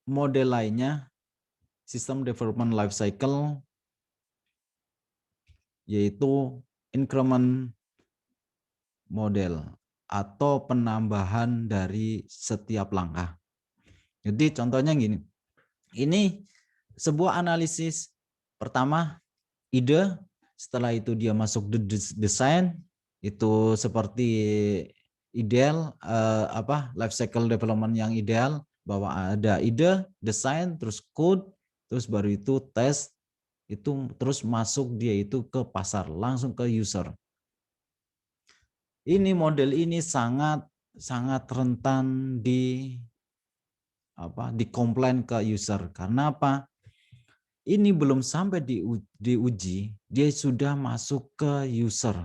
model lainnya, System Development Life Cycle, yaitu increment model atau penambahan dari setiap langkah. Jadi contohnya gini, ini sebuah analisis. Pertama, ide, setelah itu dia masuk desain, itu seperti ideal, life cycle development yang ideal, bahwa ada ide, desain, terus code, terus baru itu tes, itu terus masuk dia itu ke pasar, langsung ke user. Ini model ini sangat rentan dikomplain ke user. Karena apa? Ini belum sampai diuji, dia sudah masuk ke user.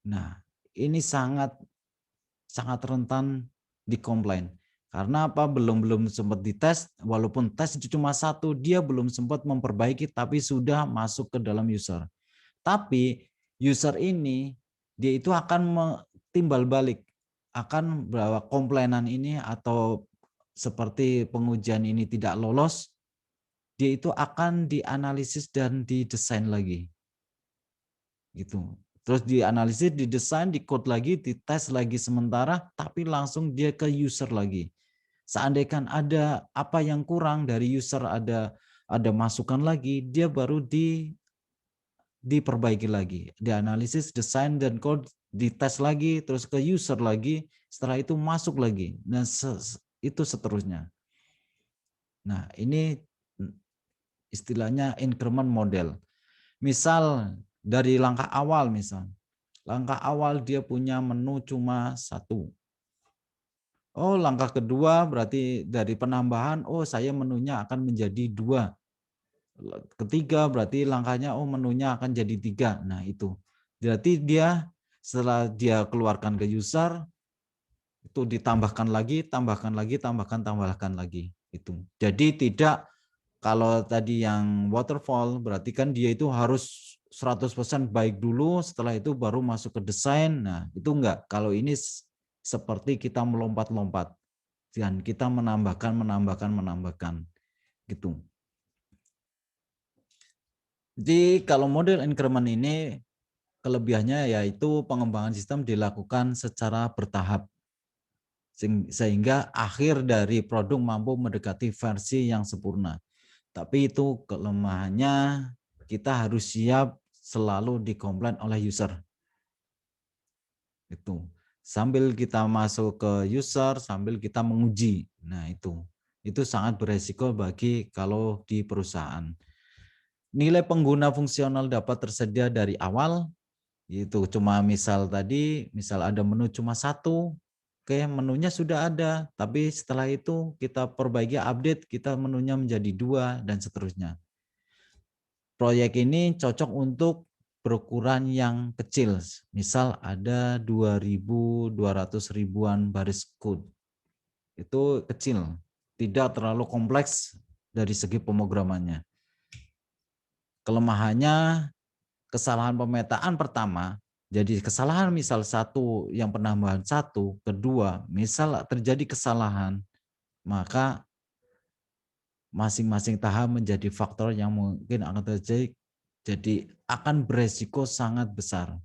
Nah, ini sangat rentan dikomplain. Karena apa? Belum sempat dites, walaupun tes itu cuma 1, dia belum sempat memperbaiki, tapi sudah masuk ke dalam user. Tapi user ini dia itu akan timbal balik, akan bahwa komplainan ini atau seperti pengujian ini tidak lolos, dia itu akan dianalisis dan didesain lagi. Gitu. Terus dianalisis, didesain, di-code lagi, dites lagi sementara, tapi langsung dia ke user lagi. Seandainya ada apa yang kurang dari user, ada masukan lagi, dia baru diperbaiki lagi, dianalisis, desain dan code, dites lagi, terus ke user lagi, setelah itu masuk lagi, dan itu seterusnya. Nah, ini istilahnya increment model. Misal dari langkah awal, langkah awal dia punya menu cuma 1. Oh, langkah kedua berarti dari penambahan, oh saya menunya akan menjadi 2. Ketiga berarti langkahnya menunya akan jadi 3. Nah itu berarti dia setelah dia keluarkan ke user itu ditambahkan lagi, tambahkan lagi itu. Jadi tidak, kalau tadi yang waterfall berarti kan dia itu harus 100% baik dulu, setelah itu baru masuk ke desain. Nah itu enggak, kalau ini seperti kita melompat-lompat dan kita menambahkan gitu. Jadi kalau model increment ini kelebihannya yaitu pengembangan sistem dilakukan secara bertahap sehingga akhir dari produk mampu mendekati versi yang sempurna. Tapi itu kelemahannya, kita harus siap selalu dikomplain oleh user. Itu sambil kita masuk ke user, sambil kita menguji. Nah, itu sangat beresiko bagi kalau di perusahaan. Nilai pengguna fungsional dapat tersedia dari awal, itu cuma misal tadi, misal ada menu cuma satu, oke, menunya sudah ada, tapi setelah itu kita perbaiki update, kita menunya menjadi 2 dan seterusnya. Proyek ini cocok untuk berukuran yang kecil, misal ada 2.200 ribuan baris kode. Itu kecil, tidak terlalu kompleks dari segi pemrogramannya. Kelemahannya kesalahan pemetaan pertama, jadi kesalahan misal satu yang penambahan satu, kedua misal terjadi kesalahan, maka masing-masing tahap menjadi faktor yang mungkin akan terjadi, jadi akan beresiko sangat besar.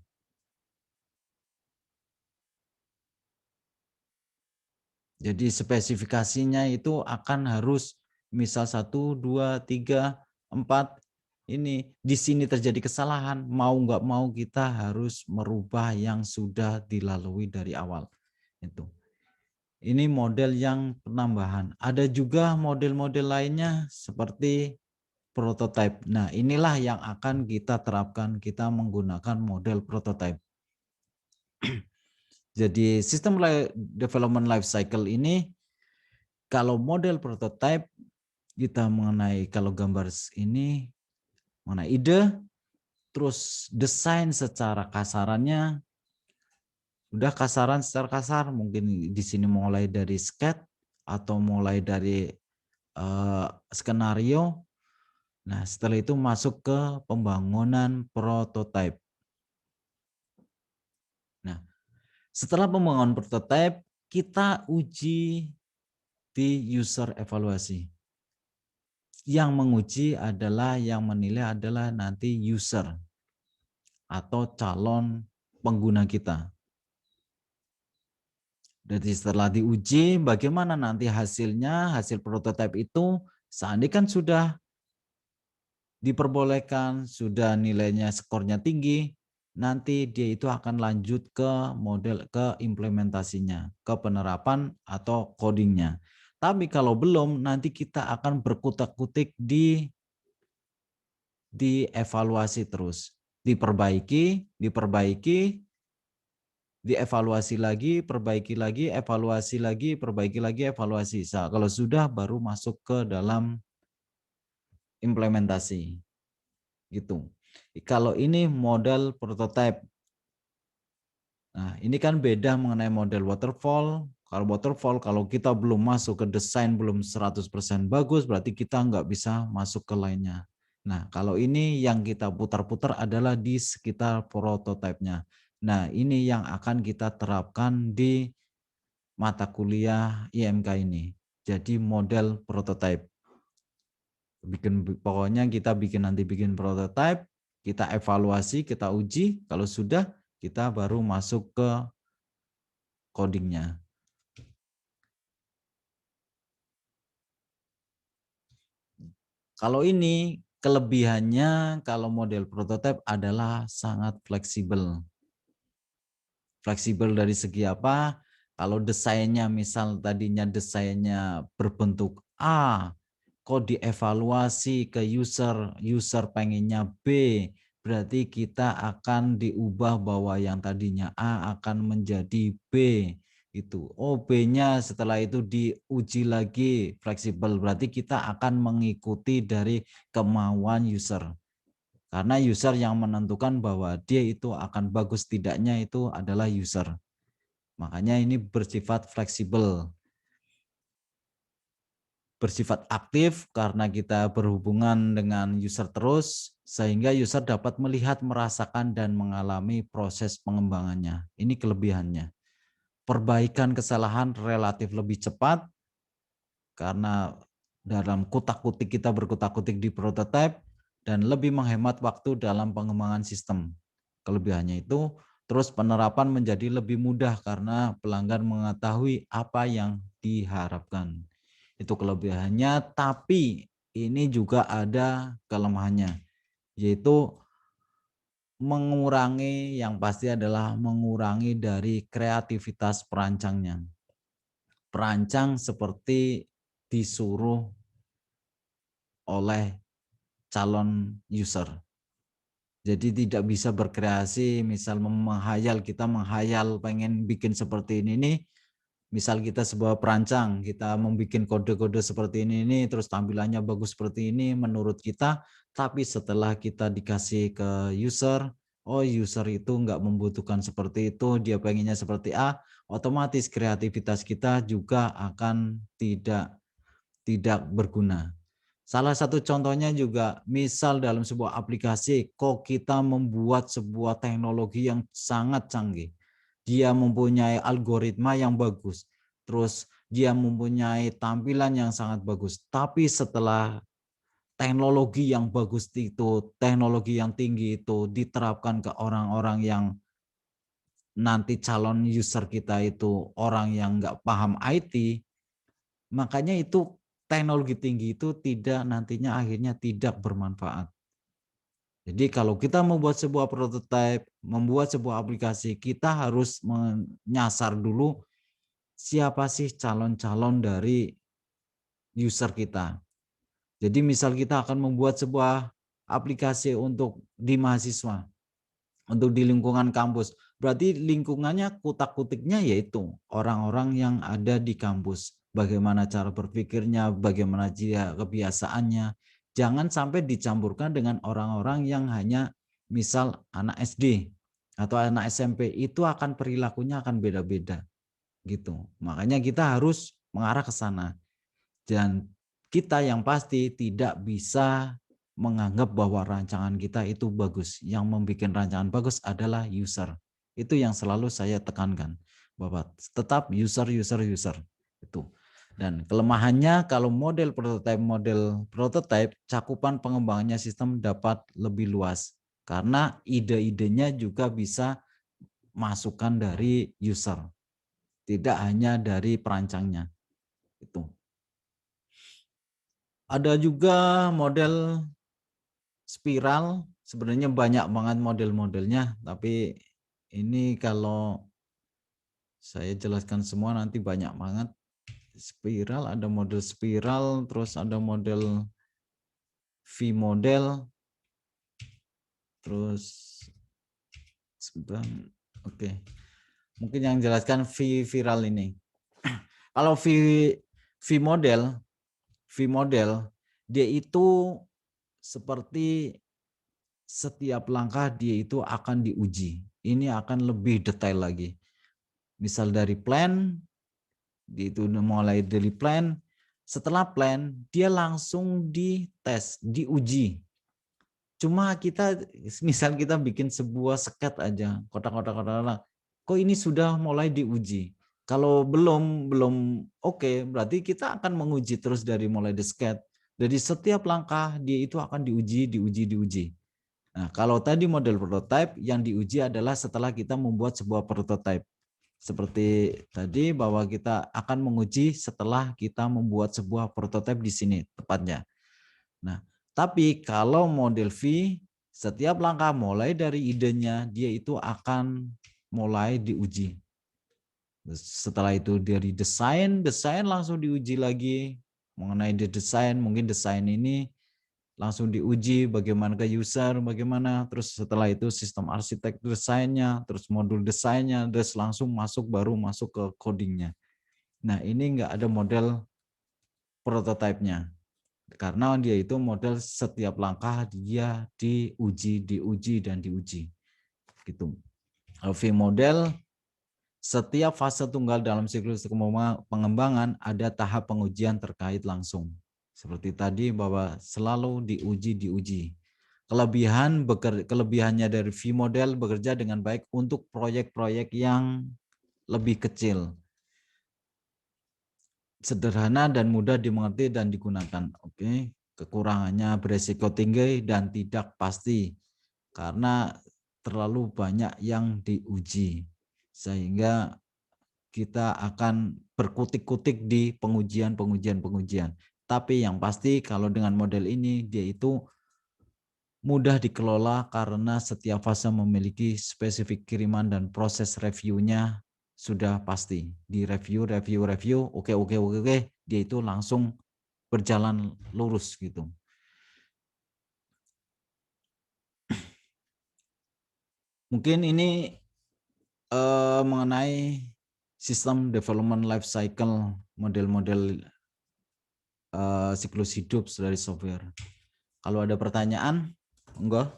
Jadi spesifikasinya itu akan harus misal 1, 2, 3, 4, ini di sini terjadi kesalahan, mau nggak mau kita harus merubah yang sudah dilalui dari awal. Itu. Ini model yang penambahan. Ada juga model-model lainnya seperti prototype. Nah, inilah yang akan kita terapkan, kita menggunakan model prototype. Jadi sistem development life cycle ini, kalau model prototype kita mengenai, kalau gambar ini mengenai ide, terus desain secara kasarannya, udah kasaran secara kasar, mungkin di sini mulai dari sketch atau mulai dari skenario. Nah, setelah itu masuk ke pembangunan prototype. Nah, setelah pembangunan prototype, kita uji di user evaluasi. Yang menguji adalah, yang menilai adalah nanti user atau calon pengguna kita. Jadi setelah diuji, bagaimana nanti hasilnya, hasil prototipe itu, seandainya kan sudah diperbolehkan, sudah nilainya skornya tinggi, nanti dia itu akan lanjut ke model, ke implementasinya, ke penerapan atau codingnya. Tapi kalau belum, nanti kita akan berkutak-kutik di evaluasi terus, diperbaiki, dievaluasi lagi, perbaiki lagi, evaluasi lagi, perbaiki lagi, evaluasi. Kalau sudah baru masuk ke dalam implementasi. Gitu. Kalau ini model prototype. Nah, ini kan beda mengenai model waterfall. Kalau waterfall, kalau kita belum masuk ke desain, belum 100% bagus, berarti kita nggak bisa masuk ke lainnya. Nah, kalau ini yang kita putar-putar adalah di sekitar prototipenya. Nah, ini yang akan kita terapkan di mata kuliah IMK ini. Jadi model prototype. Pokoknya kita nanti bikin prototype, kita evaluasi, kita uji, kalau sudah kita baru masuk ke codingnya. Kalau ini kelebihannya, kalau model prototype adalah sangat fleksibel. Fleksibel dari segi apa? Kalau desainnya misal tadinya desainnya berbentuk A, kok dievaluasi ke user pengennya B, berarti kita akan diubah bahwa yang tadinya A akan menjadi B. Itu B-nya setelah itu diuji lagi fleksibel, berarti kita akan mengikuti dari kemauan user. Karena user yang menentukan bahwa dia itu akan bagus tidaknya itu adalah user. Makanya ini bersifat fleksibel. Bersifat aktif karena kita berhubungan dengan user terus, sehingga user dapat melihat, merasakan, dan mengalami proses pengembangannya. Ini kelebihannya. Perbaikan kesalahan relatif lebih cepat, karena dalam kutak-kutik kita berkutak-kutik di prototype, dan lebih menghemat waktu dalam pengembangan sistem. Kelebihannya itu, terus penerapan menjadi lebih mudah karena pelanggan mengetahui apa yang diharapkan. Itu kelebihannya, tapi ini juga ada kelemahannya, yaitu mengurangi, yang pasti adalah mengurangi dari kreativitas perancangnya. Perancang seperti disuruh oleh calon user. Jadi tidak bisa berkreasi, misal kita menghayal pengen bikin seperti ini nih, misal kita sebuah perancang, kita membuat kode-kode seperti ini terus tampilannya bagus seperti ini menurut kita, tapi setelah kita dikasih ke user, oh user itu nggak membutuhkan seperti itu, dia pengennya seperti A, otomatis kreativitas kita juga akan tidak berguna. Salah satu contohnya juga misal dalam sebuah aplikasi, kok kita membuat sebuah teknologi yang sangat canggih. Dia mempunyai algoritma yang bagus, terus dia mempunyai tampilan yang sangat bagus. Tapi setelah teknologi yang bagus itu, teknologi yang tinggi itu diterapkan ke orang-orang yang nanti calon user kita itu orang yang nggak paham IT, makanya itu teknologi tinggi itu nantinya akhirnya tidak bermanfaat. Jadi kalau kita membuat sebuah prototipe, membuat sebuah aplikasi, kita harus menyasar dulu siapa sih calon-calon dari user kita. Jadi misal kita akan membuat sebuah aplikasi untuk di mahasiswa, untuk di lingkungan kampus, berarti lingkungannya kutak-kutiknya yaitu orang-orang yang ada di kampus. Bagaimana cara berpikirnya, bagaimana dia kebiasaannya. Jangan sampai dicampurkan dengan orang-orang yang hanya misal anak SD atau anak SMP, itu akan perilakunya akan beda-beda gitu. Makanya kita harus mengarah ke sana. Dan kita yang pasti tidak bisa menganggap bahwa rancangan kita itu bagus. Yang membuat rancangan bagus adalah user. Itu yang selalu saya tekankan, bahwa tetap user itu. Dan kelemahannya kalau model prototype cakupan pengembangannya sistem dapat lebih luas karena ide-idenya juga bisa masukan dari user, tidak hanya dari perancangnya. Itu. Ada juga model spiral, sebenarnya banyak banget model-modelnya, tapi ini kalau saya jelaskan semua nanti banyak banget. Spiral, ada model spiral, terus ada model V model, terus sebentar, oke. Mungkin yang jelaskan V viral ini. Kalau V model dia itu seperti setiap langkah dia itu akan diuji. Ini akan lebih detail lagi. Misal dari plan, itu mulai dari plan, setelah plan dia langsung dites, diuji. Cuma kita, misal kita bikin sebuah sket aja, kotak-kotak, kok ini sudah mulai diuji. Kalau belum oke, berarti kita akan menguji terus dari mulai the sket. Jadi setiap langkah dia itu akan diuji. Nah, kalau tadi model prototype yang diuji adalah setelah kita membuat sebuah prototype. Seperti tadi bahwa kita akan menguji setelah kita membuat sebuah prototipe di sini tepatnya. Nah, tapi kalau model V, setiap langkah mulai dari idenya dia itu akan mulai diuji. Setelah itu dari desain langsung diuji lagi mengenai desain, mungkin desain ini langsung diuji bagaimana ke user, bagaimana, terus setelah itu sistem arsitektur desainnya, terus modul desainnya, terus langsung baru masuk ke codingnya. Nah ini nggak ada model prototipenya, karena dia itu model setiap langkah dia diuji gitu. V model, setiap fase tunggal dalam siklus pengembangan ada tahap pengujian terkait langsung. Seperti tadi bahwa selalu diuji. Kelebihannya dari V model bekerja dengan baik untuk proyek-proyek yang lebih kecil, sederhana dan mudah dimengerti dan digunakan. Oke, Kekurangannya beresiko tinggi dan tidak pasti karena terlalu banyak yang diuji, sehingga kita akan berkutik-kutik di pengujian. Tapi yang pasti kalau dengan model ini dia itu mudah dikelola karena setiap fase memiliki spesifik kiriman dan proses reviewnya sudah pasti. Di review, oke, dia itu langsung berjalan lurus gitu. Mungkin ini mengenai sistem development life cycle, model-model siklus hidup dari software. Kalau ada pertanyaan, enggak?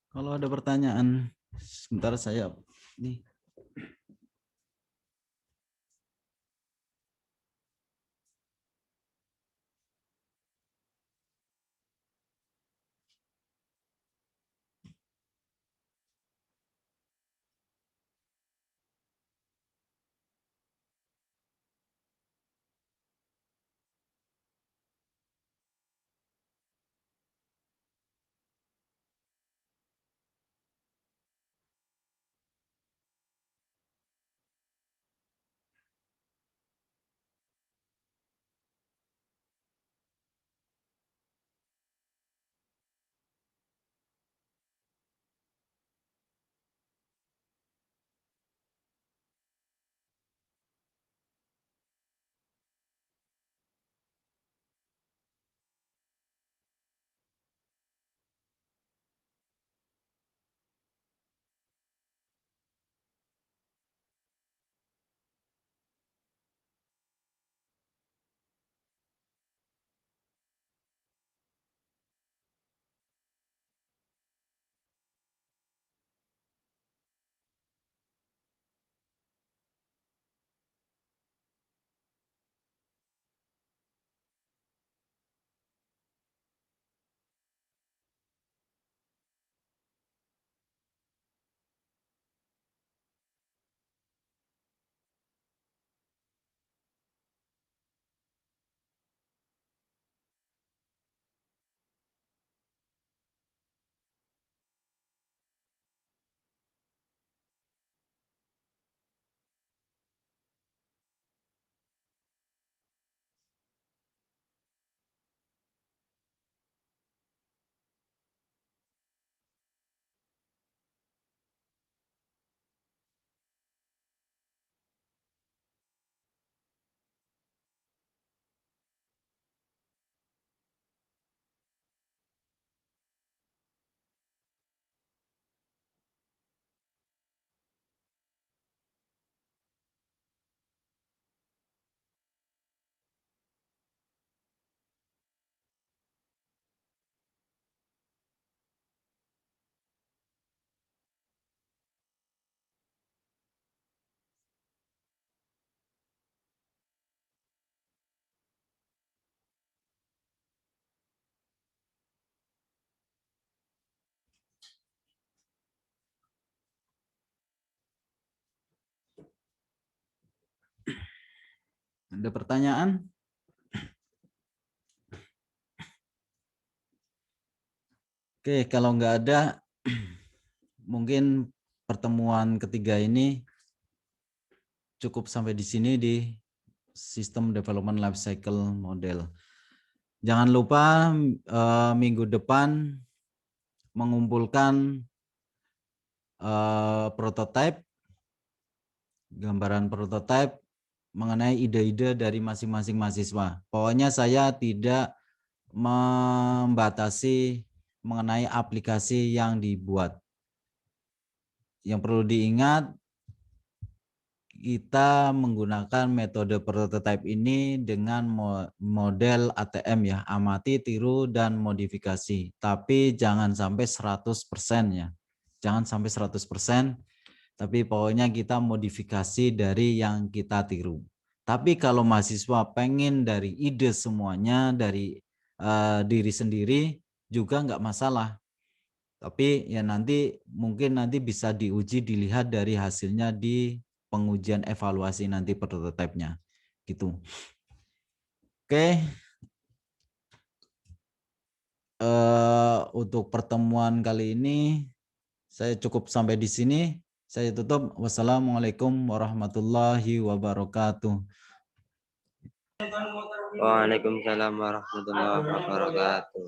Kalau ada pertanyaan, sebentar saya nih. Ada pertanyaan? Oke, kalau nggak ada, mungkin pertemuan ketiga ini cukup sampai di sini di sistem development life cycle model. Jangan lupa minggu depan mengumpulkan prototipe, gambaran prototipe mengenai ide-ide dari masing-masing mahasiswa. Pokoknya saya tidak membatasi mengenai aplikasi yang dibuat. Yang perlu diingat, kita menggunakan metode prototype ini dengan model ATM ya, amati, tiru, dan modifikasi. Tapi jangan sampai 100% ya. Jangan sampai 100%, tapi pokoknya kita modifikasi dari yang kita tiru. Tapi kalau mahasiswa pengen dari ide semuanya, dari diri sendiri juga nggak masalah. Tapi ya mungkin nanti bisa diuji, dilihat dari hasilnya di pengujian evaluasi nanti prototipenya gitu. Oke. Untuk pertemuan kali ini saya cukup sampai di sini. Saya tutup. Wassalamualaikum warahmatullahi wabarakatuh. Waalaikumsalam warahmatullahi wabarakatuh.